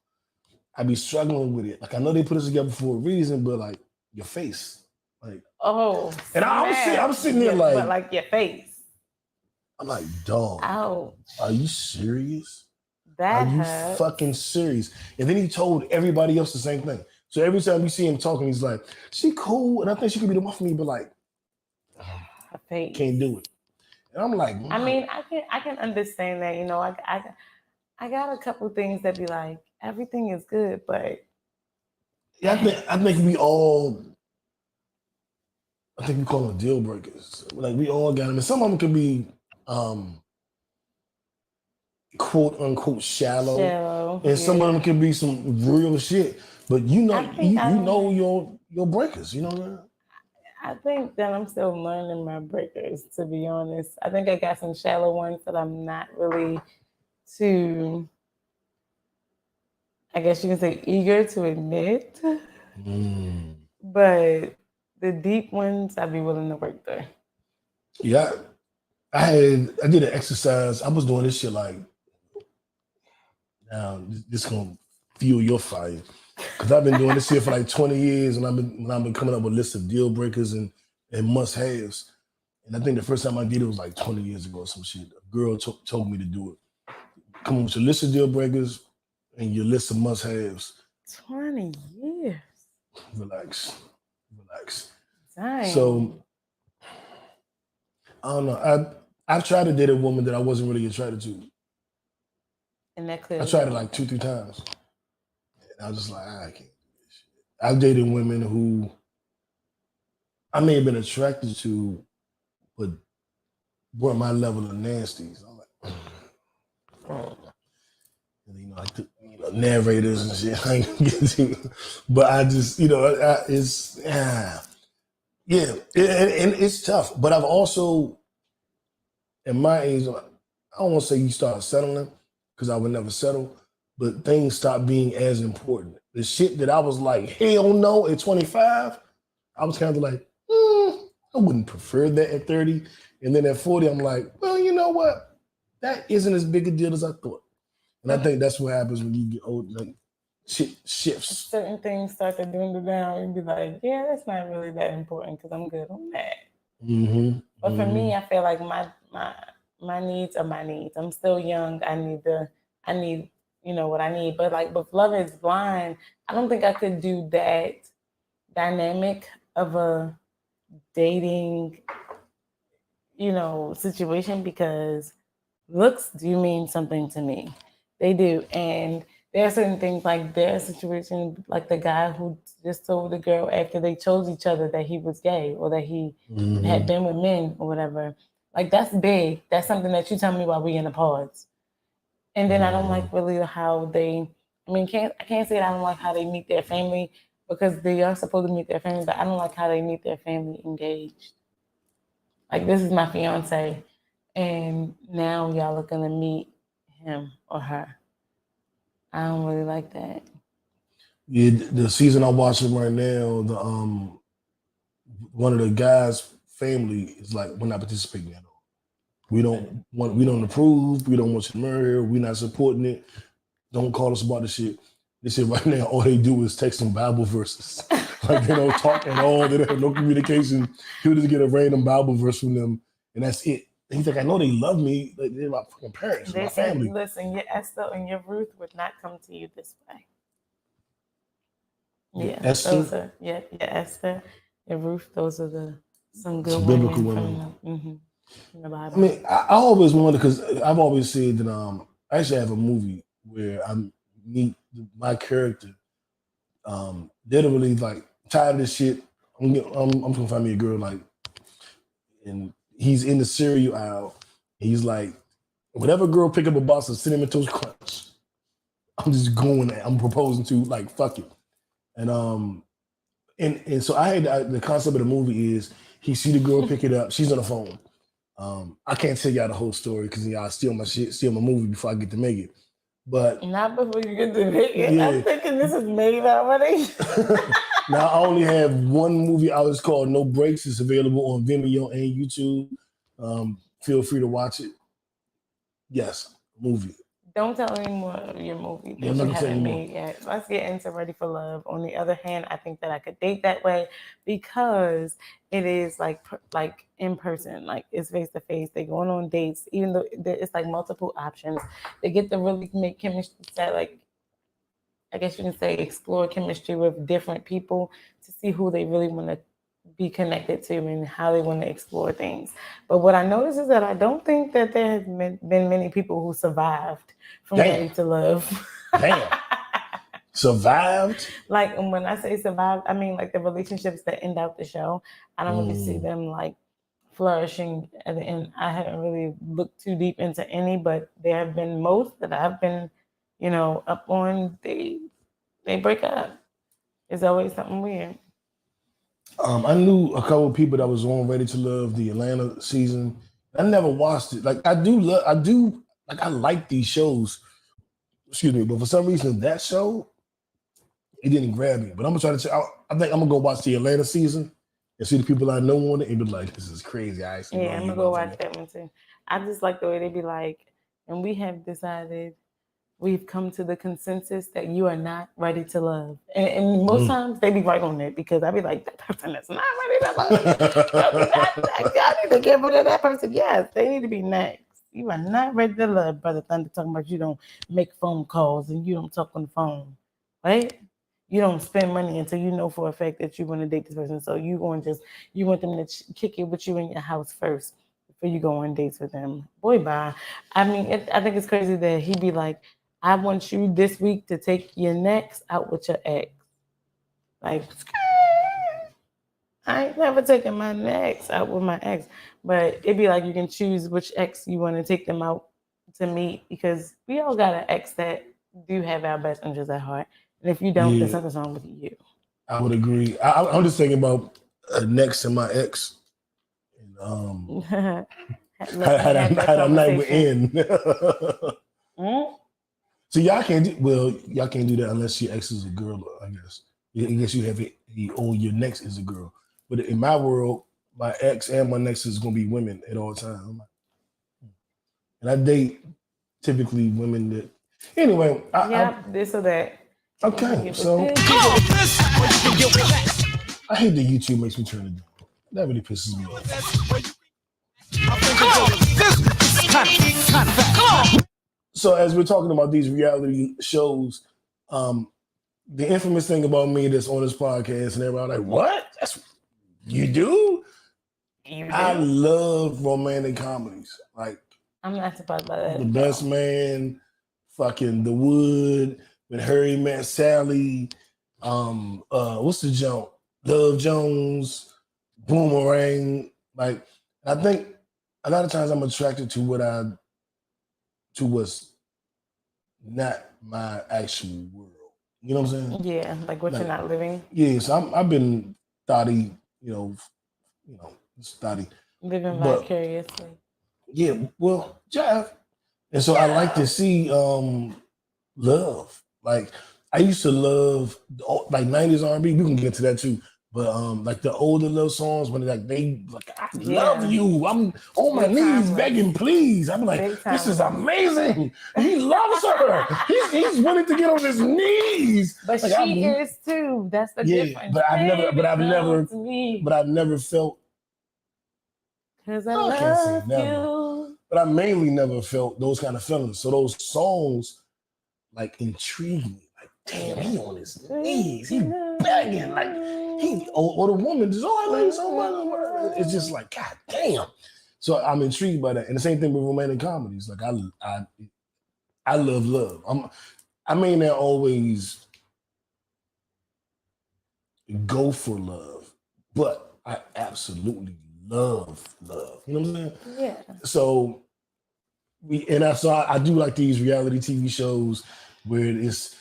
I be struggling with it. Like I know they put us together for a reason, but like your face, like and I'm sitting there like, but like your face. I'm like, dog. Ouch. Are you serious? That Are you hurts. fucking serious? And then he told everybody else the same thing. So every time we see him talking, he's like, she cool, and I think she could be the one for me, but like, Her face. can't do it. And I'm like, I mean, I can understand that. You know, I got a couple things that be like, everything is good, but yeah, I think we all, I think we call them deal breakers. Like we all got them, and some of them could be quote unquote shallow, and some of them could be some real shit. But you know your breakers. You know what I mean? I think that I'm still learning my breakers, to be honest. I think I got some shallow ones that I'm not really too, I guess you can say, eager to admit. But the deep ones, I'd be willing to work through. Yeah. I did an exercise. I was doing this shit like, now this gonna fuel your fire. Because I've been doing this shit for like 20 years, and I've been coming up with lists of deal breakers and must-haves. And I think the first time I did it was like 20 years ago or some shit. A girl told me to do it. Come up with your list of deal breakers and your list of must-haves. 20 years. Relax. Dang. So, I don't know. I've tried to date a woman that I wasn't really attracted to. And that clearly. I tried it like 2-3 times. And I was just like, I can't do this shit. I've dated women who, I may have been attracted to, but brought my level of nasties. I'm like, and, like the narrators and shit. I ain't gonna get to, but I just, it's yeah, and it's tough. But I've also, at my age, I don't want to say you start settling because I would never settle, but things stop being as important. The shit that I was like, hell no, at 25, I was kind of like, I wouldn't prefer that at 30. And then at 40, I'm like, well, you know what? That isn't as big a deal as I thought. And I think that's what happens when you get old. Like, shit shifts. Certain things start to dwindle down and be like, yeah, that's not really that important because I'm good on that. Mm-hmm. But for me, I feel like my needs are my needs. I'm still young. I need what I need. But like with Love Is Blind, I don't think I could do that dynamic of a dating, situation because looks do mean something to me. They do. And there are certain things like their situation, like the guy who just told the girl after they chose each other that he was gay or that he had been with men or whatever. Like that's big. That's something that you tell me while we in the pods. And then I don't like really how they. I can't say that I don't like how they meet their family because they are supposed to meet their family, but I don't like how they meet their family engaged. Like this is my fiance, and now y'all are gonna meet him or her. I don't really like that. Yeah, the season I'm watching right now, the one of the guys' family is like, we're not participating at all. We don't approve. We don't want you to marry her. We're not supporting it. Don't call us about the shit. They said right now all they do is text them Bible verses. Like they don't talk at all. They don't have no communication. He'll just get a random Bible verse from them, and that's it. And he's like, I know they love me. Like, they're my fucking parents, They my said, family. listen, your Esther and your Ruth would not come to you this way. Yeah, Esther? Your Esther, your Ruth. Those are some good biblical women. women. From the Bible. I mean, I always wonder because I've always said that I actually have a movie where I meet my character. Literally like tired of this shit. I'm gonna find me a girl like, and he's in the cereal aisle. He's like, whatever girl pick up a box of Cinnamon Toast Crunch, I'm just going. I'm proposing to like fuck it. And so I had the concept of the movie is he see the girl pick it up. She's on the phone. I can't tell y'all the whole story because y'all steal my shit, steal my movie before I get to make it. But not before you get to make it. Yeah. I'm thinking this is made already. Now I only have one movie out. It's called No Breaks. It's available on Vimeo and YouTube. Feel free to watch it. Yes, movie. Don't tell any more of your movie that Yeah, I'm not you gonna tell haven't you more. made yet. Let's get into Ready for Love. On the other hand, I think that I could date that way because it is like in person, like it's face to face. They're going on dates, even though it's like multiple options. They get to really make chemistry. Like I guess you can say explore chemistry with different people to see who they really want to be connected to and how they want to explore things. But what I noticed is that I don't think that there has been many people who survived from Ready to Love. Damn. Survived? Like, and when I say survived, I mean like the relationships that end out the show. I don't really see them like flourishing at the end. I haven't really looked too deep into any, but there have been most that I've been, up on. They break up. It's always something weird. I knew a couple of people that was on Ready to Love the Atlanta season. I never watched it. Like I like these shows. Excuse me, but for some reason that show it didn't grab me. But I'm gonna try to. I think I'm gonna go watch the Atlanta season and see the people I know on it and be like, "This is crazy." I'm gonna go watch that one too. I just like the way they be like, and we have decided. We've come to the consensus that you are not ready to love. And most times they be right on it because I be like, that person is not ready to love. I need to get rid of that person. Yes, they need to be next. You are not ready to love, Brother Thunder, talking about you don't make phone calls and you don't talk on the phone, right? You don't spend money until you know for a fact that you want to date this person. So you want them to kick it with you in your house first before you go on dates with them. Boy, bye. I mean, I think it's crazy that he be like, I want you this week to take your next out with your ex. Like, I ain't never taken my ex out with my ex, but it'd be like you can choose which ex you want to take them out to meet because we all got an ex that do have our best interests at heart, and if you don't, then something's wrong with you. I would agree. I'm just thinking about next to my ex. And, had a night with N. So y'all can't do that unless your ex is a girl, I guess. I guess you have it, or your next is a girl. But in my world, my ex and my next is gonna be women at all times. And I date typically women that. Anyway, this or that. Okay, so I hate that YouTube makes me turn it down. That really pisses me off. So as we're talking about these reality shows, the infamous thing about me that's on this podcast and everybody like, what? That's you do? I love romantic comedies. Like I'm not surprised by that. The Best Man, fucking The Wood, When Harry Met Sally, what's the jump? Love Jones, Boomerang. Like, I think a lot of times I'm attracted to what's not my actual world. You know what I'm saying? Yeah, like what you're not living. Yeah, so I've been thotty, thotty. Living vicariously. Yeah, well, Jeff. And so I like to see love. Like I used to love like 90s R&B. We can get to that too. But like the older love songs when they I love you. I'm on my knees begging, please. I'm like, this is amazing. He loves her. He's willing to get on his knees. But like, she is too. That's the difference. But I've never felt. Because I love you. But I mainly never felt those kind of feelings. So those songs like intrigue me. Like, damn, he on his knees. He begging. Like or the woman just, I love you so much. It's just like, God damn. So I'm intrigued by that. And the same thing with romantic comedies. Like I love love. I may not always go for love, but I absolutely love love. You know what I'm saying? Yeah. So I do like these reality TV shows where it's,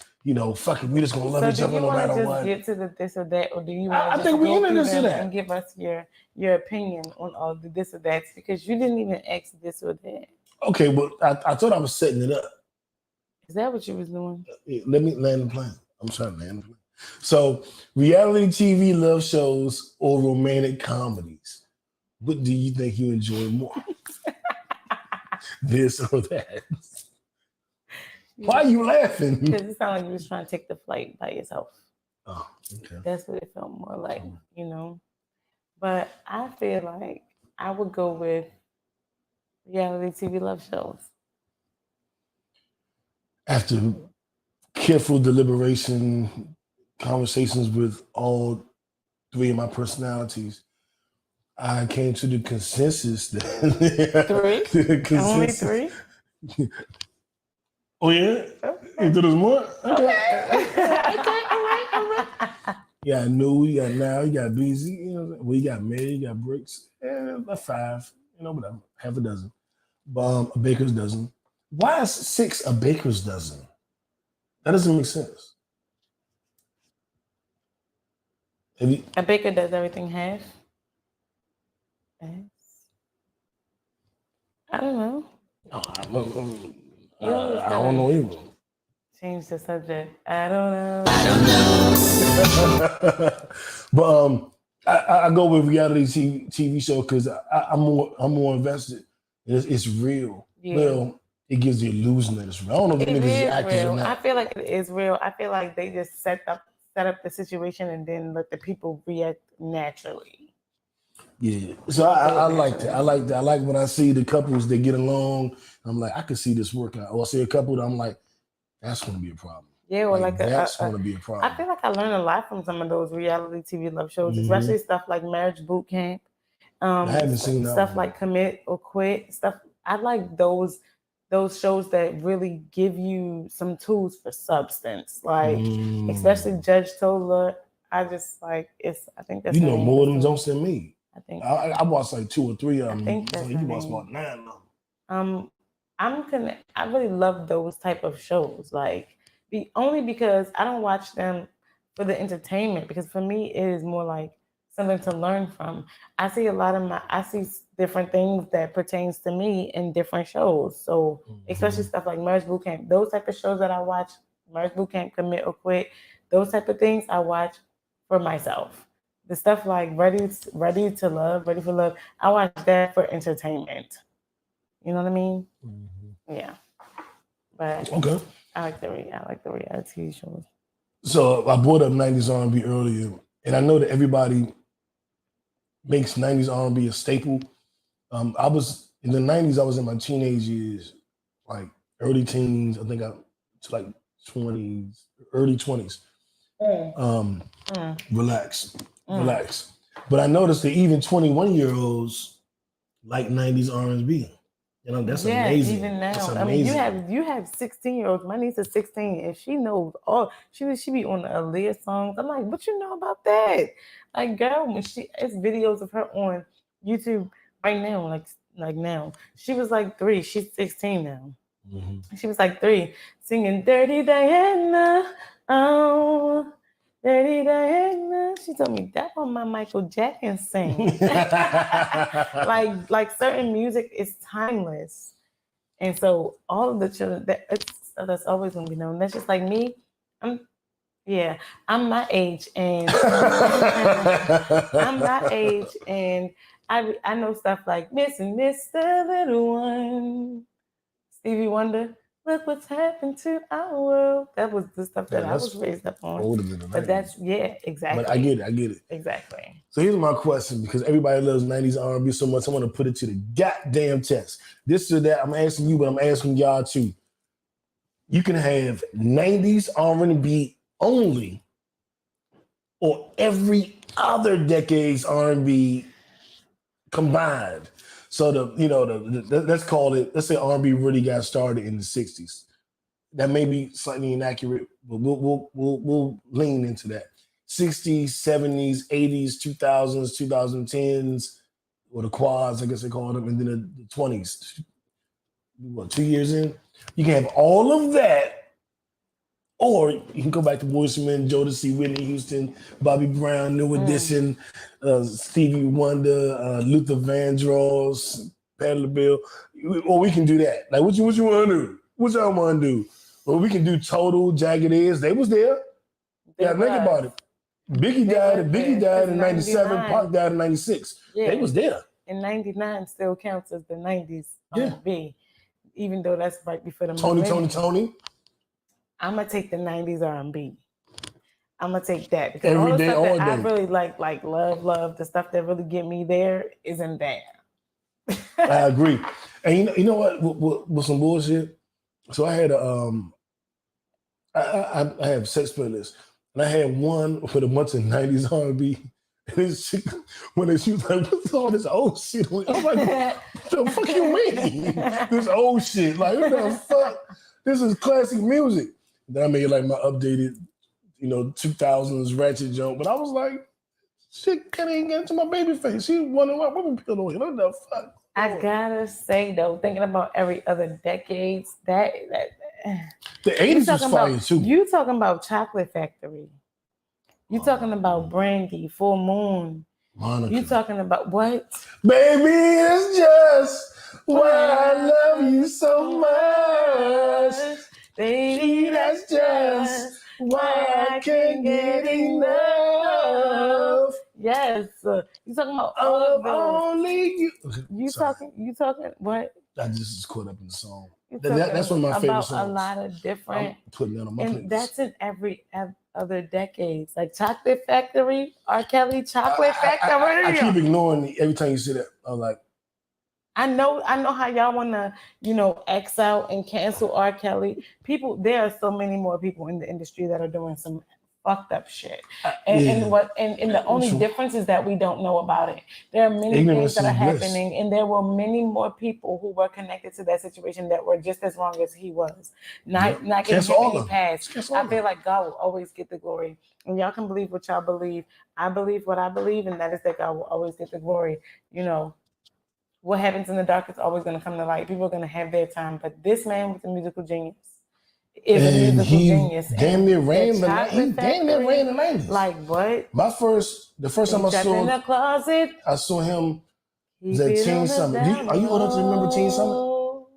fuck it, we just gonna love each other no matter what. Do you want to just get to the this or that, or do you want to I think we into this or that and give us your opinion on all the this or that? Because you didn't even ask this or that. Okay, well, I thought I was setting it up. Is that what you was doing? Let me land the plane. I'm trying to land the plane. So, reality TV love shows or romantic comedies. What do you think you enjoy more? This or that? Why are you laughing? Because it sounded like you was trying to take the flight by yourself. Oh, okay. That's what it felt more like, But I feel like I would go with reality TV love shows. After careful deliberation, conversations with all three of my personalities, I came to the consensus that three? Only three? Oh yeah? Okay. You thought there's more? Okay. All right. Yeah, I knew you got now, you got busy, we got Mary, you got Bricks, about 5, whatever, half a dozen. A baker's dozen. Why is 6 a baker's dozen? That doesn't make sense. A baker does everything half. I don't know. I don't know either. Change the subject. I don't know. But I go with reality TV show because I'm more invested. It's real. Yeah. Well, it gives the illusion that it's real. I don't know if it is actors or not. I feel like it is real. I feel like they just set up the situation and then let the people react naturally. Yeah, so I like that. I like that. I like when I see the couples that get along. I'm like, I can see this work out. Or I see a couple that I'm like, that's going to be a problem. Yeah, or that's going to be a problem. I feel like I learned a lot from some of those reality TV love shows, especially stuff like Marriage Boot Camp. I haven't seen that stuff one. Like Commit or Quit. Stuff. I like those shows that really give you some tools for substance, like especially Judge Tola. I just like it's. I think that's You the know name more of of them the jokes than me. I think. I watched like 2 or 3 of I them. think So that's you the watched name. about 9 of them. I really love those type of shows. Like only because I don't watch them for the entertainment. Because for me, it is more like something to learn from. I see different things that pertains to me in different shows. So especially stuff like Marriage Boot Camp, those type of shows that I watch, Marriage Boot Camp, Commit or Quit, those type of things I watch for myself. The stuff like Ready for Love, I watch that for entertainment. You know what I mean? Yeah. But Okay. I like the reality shows. So I brought up 90s R&B earlier, and I know that everybody makes 90s R&B a staple. I was in the 90s. I was in my teenage years, like early teens. I think to like 20s, early 20s. Relax. But I noticed that even 21-year-olds like 90s R&B. You know, that's amazing. Even now. That's I mean, amazing. you have 16-year-olds. My niece is 16, and she knows all. She be on the Aaliyah songs. I'm like, what you know about that? Like, girl, when it's videos of her on YouTube right now, like now. She was like 3. She's 16 now. She was like 3, singing "Dirty Diana." Oh, Dirty Diana. She told me that on my Michael Jackson sing. like certain music is timeless, and so all of the children that's always gonna be known. That's just like me. I'm my age, and I'm my age, and I know stuff like Miss and Mr. Little One, Stevie Wonder. Look what's happened to our world. That was the stuff that I was raised up on. Older than the 90s. But that's exactly. But I get it. Exactly. So here's my question, because everybody loves 90s R&B so much, I want to put it to the goddamn test. This or that, I'm asking you, but I'm asking y'all too. You can have 90s R&B only, or every other decade's R&B combined. So let's call it. Let's say R&B really got started in the 60s. That may be slightly inaccurate, but we'll lean into that. 60s, 70s, 80s, 2000s, 2010s, or the quads, I guess they call them, and then the 20s. 2 years in? You can have all of that, or you can go back to Boyz II Men, Jodeci, Whitney Houston, Bobby Brown, New Edition, Stevie Wonder, Luther Vandross, Patti LaBelle. Or we can do that. Like, what you want to do? What y'all want to do? Well, we can do Total, Jagged Edge. They was there. Yeah, think about it. Biggie died in 97. Pac died in 96. Yeah. They was there. And 99 still counts as the 90s R&B, even though that's right before the Tony. I'm gonna take the 90s R&B. I'm gonna take that because Every all the day, stuff all that I day. really like love, the stuff that really get me there isn't there. I agree. And you know what? With some bullshit. So I had I have sex playlists, and I had one with a bunch of 90s R&B. And this chick, when she was like, what's all this old shit? I'm like, what the fuck you mean? This old shit. Like, what the fuck? This is classic music. Then I made like my updated, 2000s ratchet jump. But I was like, shit can't even get into my baby face. She wondering why women pill on here. What the fuck? I gotta say though, thinking about every other decades, that the 80s was fire too. You talking about Chocolate Factory. You talking about Brandy, Full Moon. Monica. You talking about what? Baby, it's just why I love you so much. Baby, that's just why I can't get enough. Yes. You talking about all of those. Only you. You talking what? I just was caught up in the song. That's one of my favorite songs. A lot of different. I'm putting that on my playlist. That's in every other decades. Like Chocolate Factory, R. Kelly, Chocolate Factory. I keep ignoring every time you say that. I'm like, I know how y'all wanna, X out and cancel R. Kelly. There are so many more people in the industry that are doing some fucked up shit. And the only difference is that we don't know about it. There are many things that are happening, and there were many more people who were connected to that situation that were just as wrong as he was. Not getting any pass. I feel like God will always get the glory. And y'all can believe what y'all believe. I believe what I believe, and that is that God will always get the glory. You know, what happens in the dark is always going to come to light. People are going to have their time, but this man was a musical genius. Is a And musical he genius. damn near ran the night. He Chocolate damn near Factory, ran the 90s. Like what? The first time I Stepped in the closet. saw him was Keep at it Teen on the Summit. down Are you old enough to remember Teen Summit? low.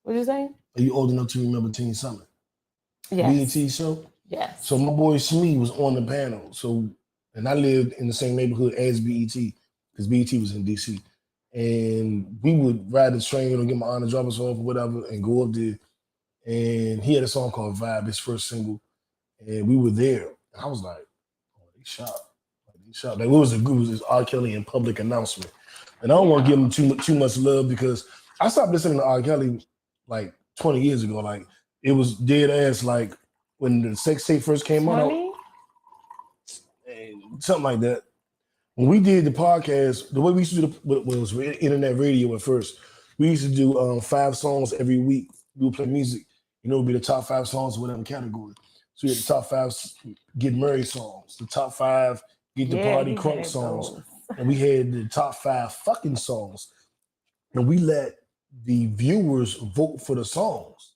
What you saying? Are you old enough to remember Teen Summit? Yes. BET show? Yes. So my boy Smee was on the panel. So, and I lived in the same neighborhood as BET because BET was in DC. And we would ride the train or get my aunt to drop us off or whatever and go up there. And he had a song called Vibe, his first single. And we were there. And I was like, oh, they shot. Like, it was R. Kelly in public announcement. And I don't want to give him too much love because I stopped listening to R. Kelly like 20 years ago. Like, it was dead ass like when the sex tape first came out. Something like that. When we did the podcast, the way we used to do when it was internet radio at first, we used to do 5 songs every week. We would play music. You know, it would be the top 5 songs in whatever category. So we had the top 5 Get Married songs, the top 5 Get the Party Crunk songs, and we had the top 5 fucking songs. And we let the viewers vote for the songs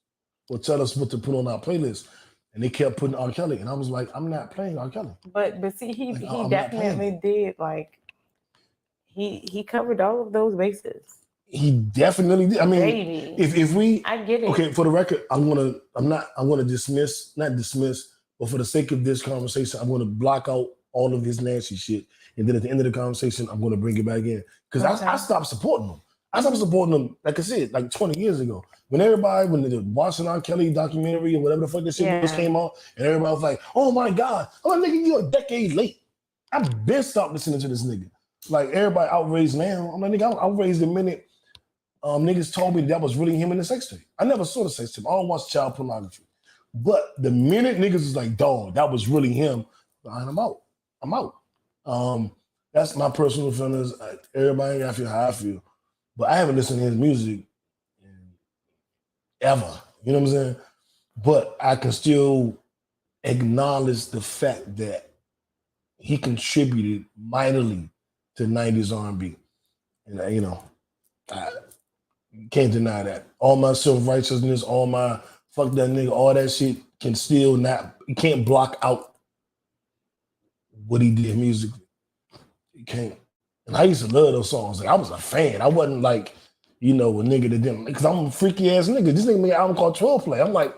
or tell us what to put on our playlist. And they kept putting R. Kelly. And I was like, I'm not playing R. Kelly. But see, he definitely did. Like, he covered all of those bases. He definitely did. I mean, if we, I get it. Okay, for the record, I'm gonna not dismiss, but for the sake of this conversation, I'm gonna block out all of his nasty shit. And then at the end of the conversation, I'm gonna bring it back in. Because I stopped supporting him. I stopped supporting him, like I said, like 20 years ago. When the watching R. Kelly documentary or whatever the fuck this shit just came out, and everybody was like, oh my God, I'm like, nigga, you're a decade late. I've been stopped listening to this nigga. Like, everybody outraged now. I'm like, nigga, I'm outraged the minute niggas told me that was really him in the sex tape. I never saw the sex tape. I don't watch child pornography. But the minute niggas was like, dog, that was really him, I'm out. I'm out. That's my personal feelings. Everybody got to feel how I feel. But I haven't listened to his music ever. You know what I'm saying? But I can still acknowledge the fact that he contributed mightily to 90s R&B. And, you know, I can't deny that. All my self-righteousness, all my fuck that nigga, all that shit can still not, you can't block out what he did musically. You can't. And I used to love those songs. Like, I was a fan. I wasn't like, you know, a nigga that didn't, because I'm a freaky ass nigga. This nigga made an album called 12 Play. I'm like,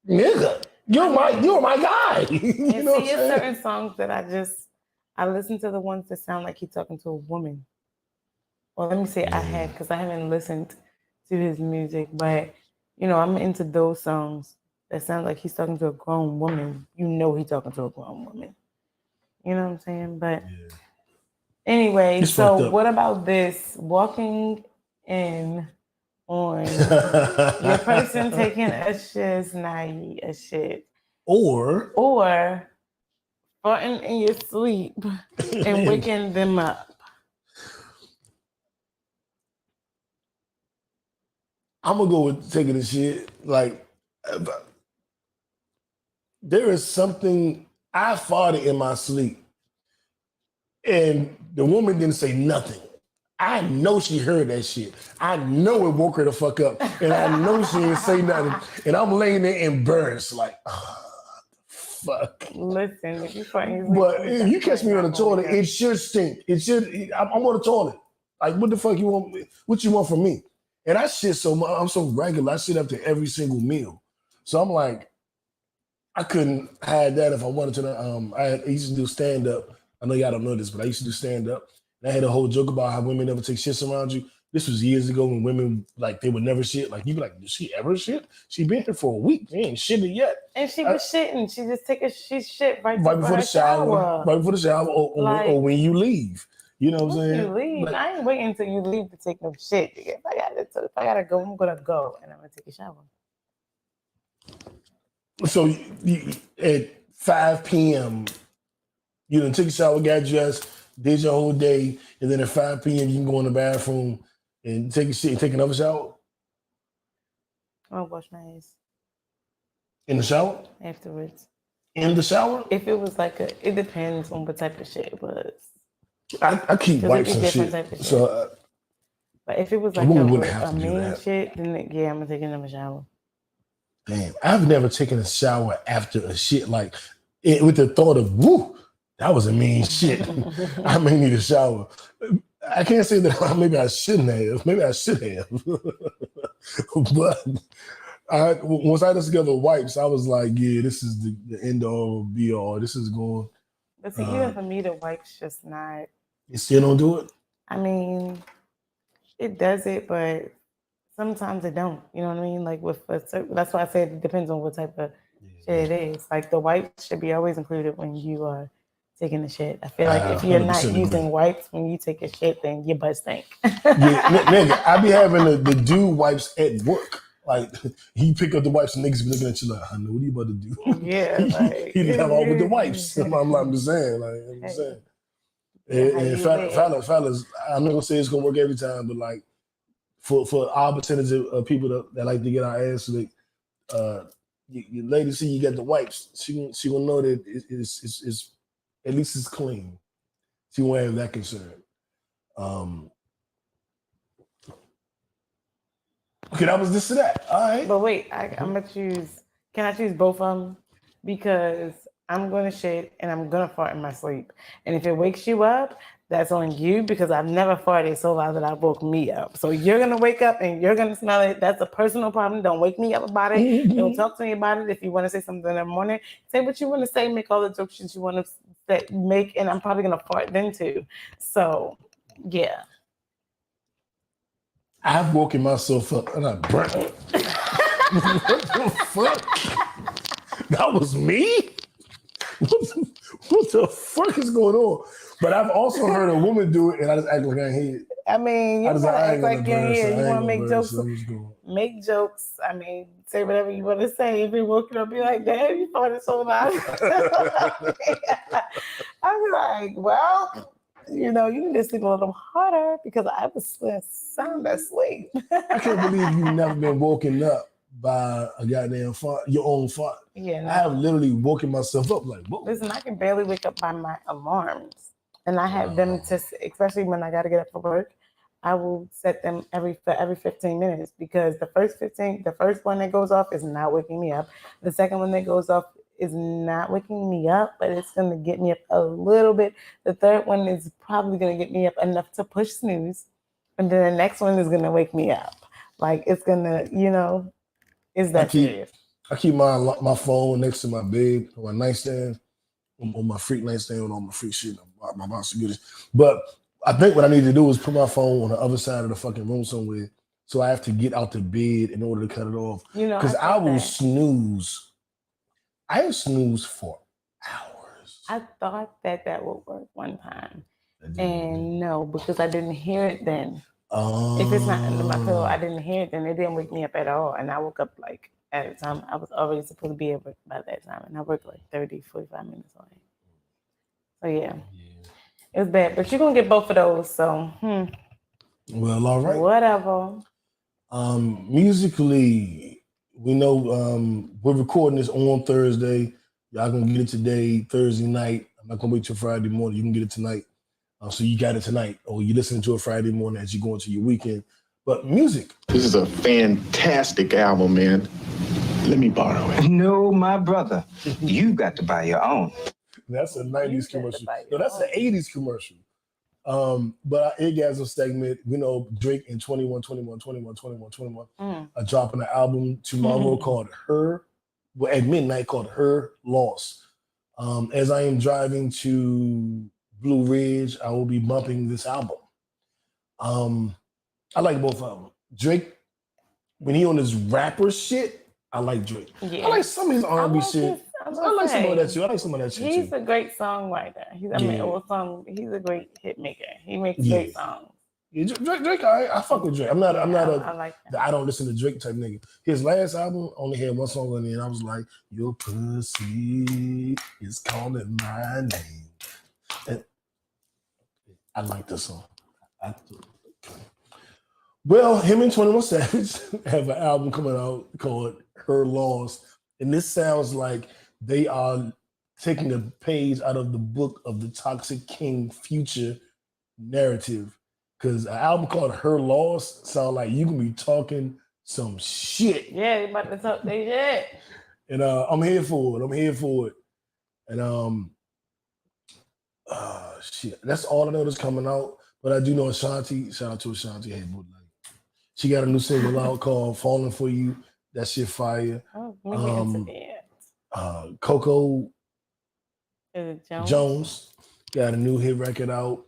nigga, you're my guy. You know what I'm saying? Certain songs that I listen to the ones that sound like he's talking to a woman. Well, let me say I have, because I haven't listened to his music, but you know, I'm into those songs that sound like he's talking to a grown woman. You know he's talking to a grown woman. You know what I'm saying? But anyway, It's so what about this? Walking in on your person taking a shit. Or farting in your sleep and waking them up. I'm gonna go with taking a shit. Like, there is something, I farted in my sleep, and the woman didn't say nothing. I know she heard that shit. I know it woke her the fuck up, and I know she didn't say nothing. And I'm laying there embarrassed, like, fuck. Listen, if you farting, but if you catch me on the toilet, it should stink. It should. I'm on the toilet. Like, what the fuck you want? What you want from me? And I shit so much. I'm so regular. I shit after every single meal. So I'm like, I couldn't hide that if I wanted to. I used to do stand up. I know y'all don't know this, but I used to do stand up. And I had a whole joke about how women never take shits around you. This was years ago when women, like, they would never shit. Like, you'd be like, did she ever shit? She been here for a week. She ain't shitted yet. And she was shitting. She just she shit right before the shower. Right before the shower or when you leave. You know what I'm saying? You leave. Like, I ain't waiting until you leave to take no shit. If I gotta go, I'm gonna go and I'm gonna take a shower. So you, at 5 p.m., you done took a shower, got dressed, did your whole day, and then at 5 p.m. you can go in the bathroom and take a shit and take another shower? I'll wash my ass. In the shower? Afterwards. In the shower? If it was like it depends on what type of shit it was. I keep 'Cause wipes it'd be and different shit. type of shit. So But if it was a like woman wouldn't have a to do main that. shit, then yeah, I'm gonna take it in the shower. Damn, I've never taken a shower after a shit like it, with the thought of woo, that was a mean shit. I may need a shower. I can't say that maybe I shouldn't have. Maybe I should have. But once I discovered wipes, I was like, yeah, this is the end all be all. This is going. But see, even for me, the wipes just not. You still don't do it? I mean, it does it, but sometimes it don't. You know what I mean? Like with a certain, that's why I said it depends on what type of shit it is. Like the wipes should be always included when you are taking a shit. I feel like if you're not using wipes when you take a shit, then your butt stink. Yeah, nigga, I be having the dude wipes at work. Like he pick up the wipes and niggas be looking at you like, I know what you about to do. Yeah, like he didn't have all with the wipes. I'm just saying, like I'm saying. And fellas, I'm not gonna say it's gonna work every time, but like for our percentage of people that like to get our ass, so that your lady see you got the wipes, she will know that it's at least it's clean. She won't have that concern. Okay, that was this to that. All right. But wait, I'm gonna choose. Can I choose both of them? Because I'm gonna shit and I'm gonna fart in my sleep. And if it wakes you up, that's on you because I've never farted so loud that I woke me up. So you're gonna wake up and you're gonna smell it. That's a personal problem. Don't wake me up about it. Don't talk to me about it. If you want to say something in the morning, say what you want to say. Make all the jokes you want to make, and I'm probably gonna fart then too. So yeah. I've woken myself up and I burnt. What the fuck? That was me? What the fuck is going on? But I've also heard a woman do it and I just act like I ain't hear it. I mean, you want to act like you're here. You want to make jokes. Make jokes. I mean, say whatever you want to say. If you're woken up, be like, damn, you farted so loud. I'm like, well, you need to sleep a little harder because I was sound asleep. I can't believe you've never been woken up by a goddamn fart, your own fart. Yeah, no. I have literally woken myself up like, whoa. Listen, I can barely wake up by my alarms. And I have them to, especially when I got to get up for work, I will set them every 15 minutes because the first one that goes off is not waking me up. The second one that goes off is not waking me up, but it's going to get me up a little bit. The third one is probably going to get me up enough to push snooze. And then the next one is going to wake me up. Like it's going to, is that serious? I keep my phone next to my bed, on my nightstand, on my freak nightstand, on my freak shit, my box of goodies. But I think what I need to do is put my phone on the other side of the fucking room somewhere. So I have to get out the bed in order to cut it off. Because I will snooze. I snooze for hours. I thought that would work one time. And no, because I didn't hear it then. If it's not under my pillow, I didn't hear it then. It didn't wake me up at all. And I woke up like at a time I was already supposed to be at work by that time. And I worked like 30, 45 minutes away. So yeah. It was bad. But you're going to get both of those. So, Well, all right. Whatever. Musically, we know we're recording this on Thursday. Y'all gonna get it today, Thursday night. I'm not gonna wait till Friday morning. You can get it tonight. So you got it tonight, or you're listening to it Friday morning as you go into your weekend. But music. This is a fantastic album, man. Let me borrow it. No, my brother. You got to buy your own. That's a 90s commercial. No, that's an 80s commercial. But our Eargasm segment, we know Drake and 21 are dropping an album tomorrow called at midnight called Her Loss. As I am driving to Blue Ridge, I will be bumping this album. I like both of them. Drake, when he on his rapper shit, I like Drake. Yeah. I like some of his R&B shit. I like some of that too. I like some of that shit He's too. a great songwriter. He's a great hit maker. He makes great songs. Yeah, Drake, I fuck with Drake. I don't listen to Drake type nigga. His last album only had one song on it, and I was like, your pussy is calling my name. And I like this song. Well, him and 21 Savage have an album coming out called Her Loss. And this sounds like they are taking a page out of the book of the Toxic King Future narrative. Because an album called Her Loss sound like you can be talking some shit. Yeah, they about to talk their shit. And I'm here for it. And shit. That's all I know that's coming out. But I do know Ashanti. Shout out to Ashanti. Hey, boo, like, she got a new single out called Falling For You. That shit fire. Oh, let me get into that. Coco Is it Jones? Jones got a new hit record out.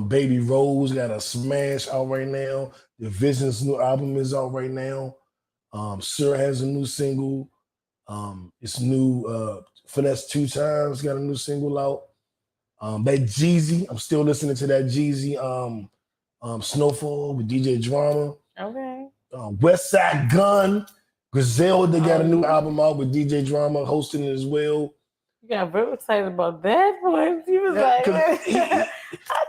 Baby Rose got a smash out right now. The Vision's new album is out right now. Sir has a new single. It's new. Finesse 2 Times got a new single out. That Jeezy, I'm still listening to that Jeezy. Snowfall with DJ Drama. Okay. West Side Gun, Griselda got a new album out with DJ Drama hosting it as well. You got very excited about that one. You was like, I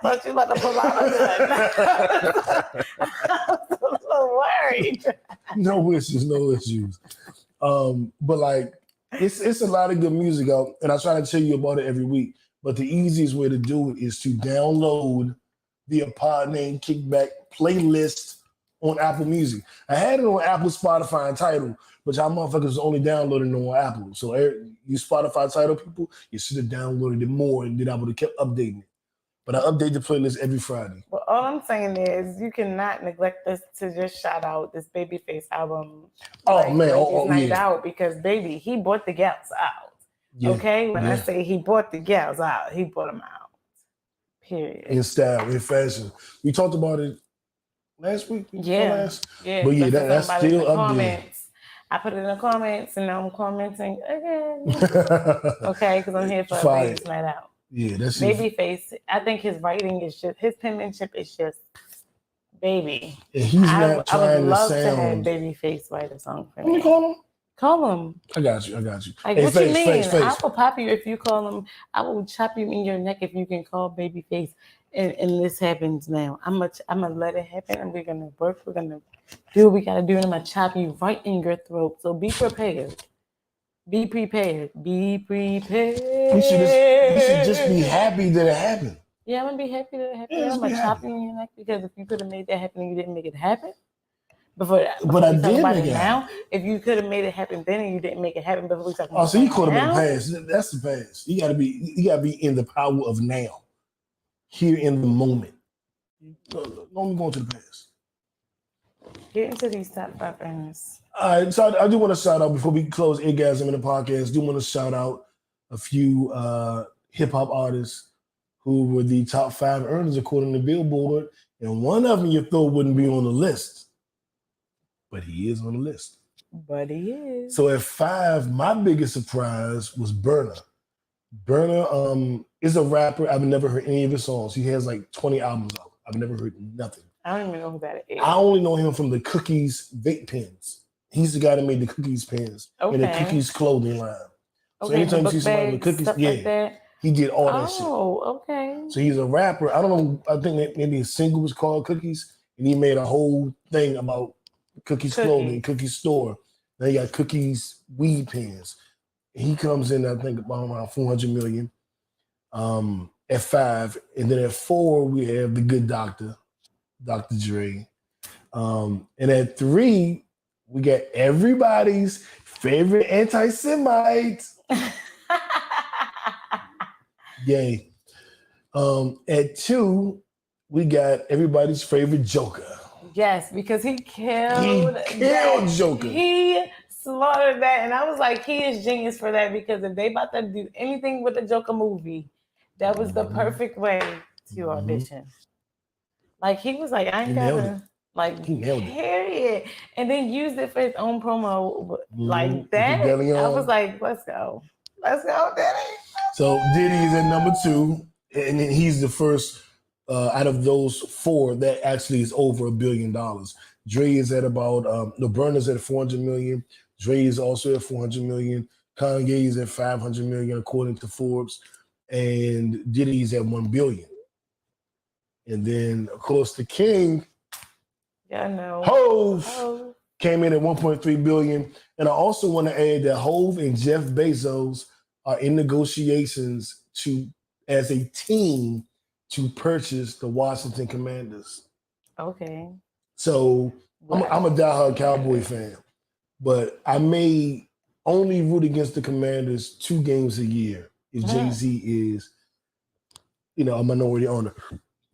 thought you about to pull out of that. I was so worried. No issues. But like, it's a lot of good music out, and I try to tell you about it every week. But the easiest way to do it is to download the Pod Named Kickback playlist on Apple Music. I had it on Apple, Spotify, and Tidal, but y'all motherfuckers only downloading it on Apple. So you Spotify, Tidal people, you should have downloaded it more, and then I would have kept updating it. But I update the playlist every Friday. Well, all I'm saying is you cannot neglect this to just shout out this Babyface album. Night Out, because baby, he bought the gals out. Yeah, okay? When I say he bought the gals out, he bought them out. Period. In style, in fashion. We talked about it last week. Yeah. But yeah, that's still up there. I put it in the comments, and now I'm commenting again. Okay, because I'm here for a Babyface Night Out. Yeah, that's Babyface. I think his writing is just, his penmanship is just baby. And he's not trying I would love to to have sound. Babyface write a song for Let me me. call him. Call him. I got you. Like, Hey, what you mean? Face. I will pop you if you call him. I will chop you in your neck if you can call Babyface. And this happens now. I'm gonna let it happen, and we're gonna work. We're gonna do what we gotta do, and I'm gonna chop you right in your throat. So be prepared. Be prepared. Be prepared. You should just be happy that it happened. Yeah, I'm gonna be happy that it happened. Yeah, I'm gonna chop you in your neck, because if you could have made that happen and you didn't make it happen. Before I we talk did about make it it now. happen. If you could have made it happen then and you didn't make it happen before we talk about Oh, so you could have now. been past. That's the past. You gotta be in the power of now. Here in the moment. Don't be going to the past. Get into these top 5 earners. All right, so I do want to shout out before we close Orgasm in the podcast. Do want to shout out a few hip hop artists who were the top 5 earners according to Billboard, and one of them you thought wouldn't be on the list, but he is on the list. But he is. So at 5, my biggest surprise was Burna. Burna is a rapper. I've never heard any of his songs. He has like 20 albums out. I've never heard nothing. I don't even know who that is. I only know him from the Cookies vape pens. He's the guy that made the Cookies pens and the Cookies clothing line. So anytime you see somebody with cookies, he did all that shit. Oh, okay. So he's a rapper. I don't know. I think that maybe his single was called Cookies, and he made a whole thing about Cookies clothing, Cookies store. Now you got Cookies weed pens. He comes in, I think, about around 400 million at 5. And then at 4, we have The Good Doctor, Dr. Dre. And at 3, we got everybody's favorite anti-Semite. Yay. At 2, we got everybody's favorite Joker. Yes, because he killed Joker. He slaughtered that, and I was like, he is genius for that, because if they about to do anything with the Joker movie, that was the perfect way to audition. Like, he was like, I ain't gotta, like, period. And then used it for his own promo like that. I was like, let's go, Diddy. So Diddy is at number 2, and he's the first out of those 4 that actually is over $1 billion. Dre is at about, Burna's at 400 million. Dre is also at 400 million. Kanye is at 500 million, according to Forbes. And Diddy's at 1 billion. And then, of course, the king, Hove, came in at 1.3 billion. And I also want to add that Hove and Jeff Bezos are in negotiations as a team to purchase the Washington Commanders. Okay. So I'm a diehard Cowboy fan, but I may only root against the Commanders 2 games a year if Jay-Z is, a minority owner,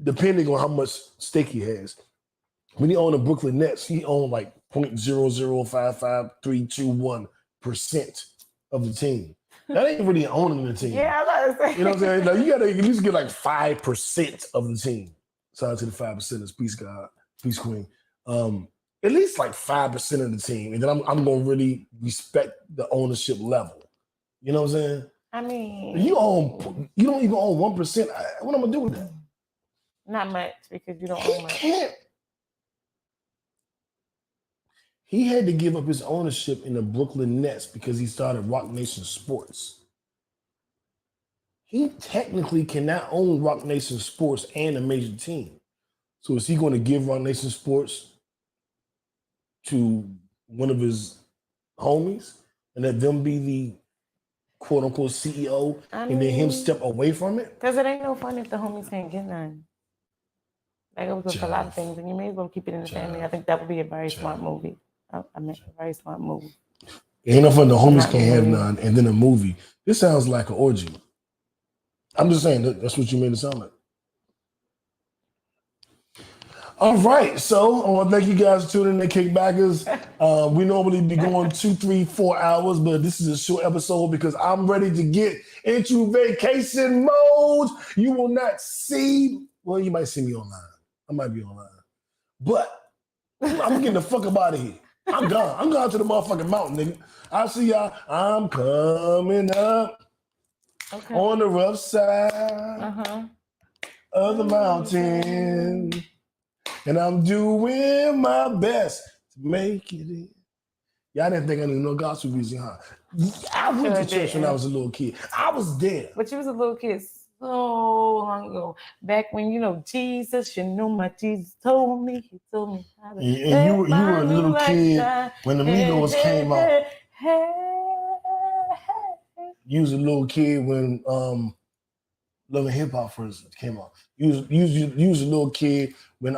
depending on how much stake he has. When he owned the Brooklyn Nets, he owned like 0.0055321% of the team. That ain't really owning the team. Yeah, I was about to say. You know what I'm saying? Like, you gotta at least get like 5% of the team. Shout out to the 5%ers. Peace, God. Peace, Queen. At least like 5% of the team. And then I'm gonna really respect the ownership level. You know what I'm saying? I mean, you don't even own 1%. What am I gonna do with that? Not much, because you don't own much. He had to give up his ownership in the Brooklyn Nets because he started Rock Nation Sports. He technically cannot own Rock Nation Sports and a major team. So is he going to give Rock Nation Sports to one of his homies and let them be the quote unquote CEO and then him step away from it? Because it ain't no fun if the homies can't get none. That goes with a lot of things, and you may as well keep it in the family. I think that would be a very smart movie. I mean, a very smart move. Ain't no fun. The homies can't have none, and then a movie. This sounds like an orgy. I'm just saying that's what you made it sound like. All right, so I want to thank you guys for tuning in to Kickbackers. We normally be going 2, 3, 4 hours, but this is a short episode because I'm ready to get into vacation mode. You will not see. Well, you might see me online. I might be online, but I'm getting the fuck up out of here. I'm gone. I'm going to the motherfucking mountain, nigga. I'll see y'all. I'm coming up on the rough side of the mountain, and I'm doing my best to make it in. Y'all didn't think I knew no gospel music, huh? I went to church when I was a little kid. I was there. But you was a little kid so long ago. Back when, Jesus, my Jesus told me. He told me how to. And you were a little kid when the Migos came out. You was a little kid when Love and Hip Hop first came out. You was a little kid when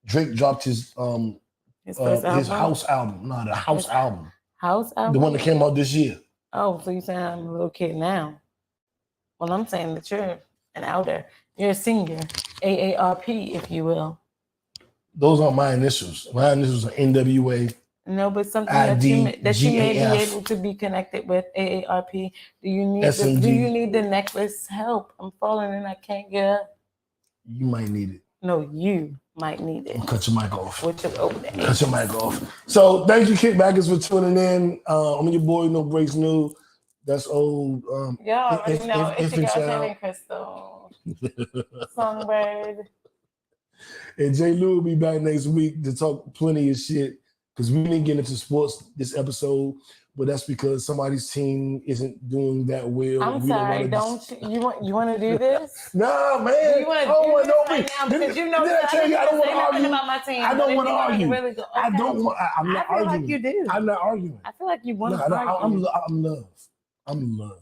Drake dropped his house album. No, the house album. House album? The one that came out this year. Oh, so you're saying I'm a little kid now? Well, I'm saying that you're an elder. You're a senior. AARP, if you will. Those aren't my initials. My initials are NWA. No, but something that you may be able to be connected with AARP. Do you need the necklace help? I'm falling and I can't get up. You might need it. No, you might need it. Cut your mic off. Cut your mic off. So thank you, Kickbackers, for tuning in. I'm your boy, No Breaks New. That's old. Y'all already know. It's your girl, Shannon Crystal. Songbird. And J. Lou will be back next week to talk plenty of shit. Because we didn't get into sports this episode, but that's because somebody's team isn't doing that well. I'm sorry, you want to do this? Nah, man. You want to do this right now? Because I don't want to argue about my team. I don't want to argue. Really go, I don't want. I'm not arguing. I feel like you do. I'm not arguing. I feel like you want to argue. I'm love.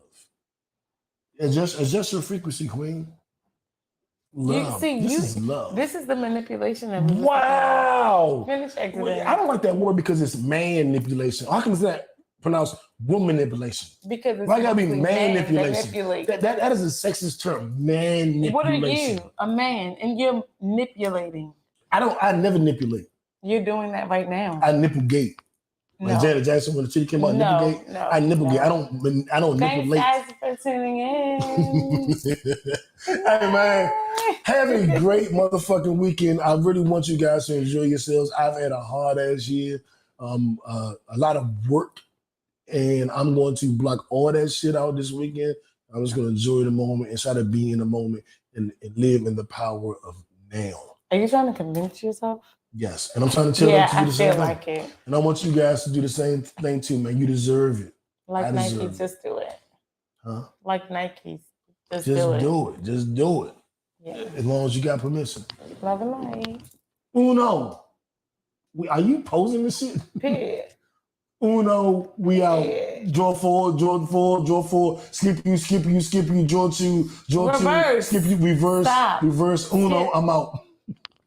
Adjust your frequency, Queen. Love. This is love. This is the manipulation of wow. Finish exiting. I don't like that word because it's manipulation. How come it's not pronounced woman manipulation? Because it's gotta be manipulation. That is a sexist term. Manipulation. What are you? A man, and you're manipulating. I never manipulate. You're doing that right now. I nipplegate. No. Like Janet Jackson when the city came out, nipplegate. No, I nipplegate. No. I don't Thanks nipplegate. guys for tuning in. Hey man, have a great motherfucking weekend. I really want you guys to enjoy yourselves. I've had a hard ass year, a lot of work, and I'm going to block all that shit out this weekend. I'm just going to enjoy the moment and try to be in the moment and live in the power of now. Are you trying to convince yourself? Yes, and I'm trying to tell them to do the same thing. Like it. And I want you guys to do the same thing too, man. You deserve it. Like Nike, just do it. Huh? Like Nike, just do it. Just do it. Yeah. As long as you got permission. Love and light. Uno. Are you posing this shit? Period. Uno, we out. Draw four, draw four, skip you, draw two, Reverse. skip you, reverse, Stop. reverse, uno, Skip. I'm out.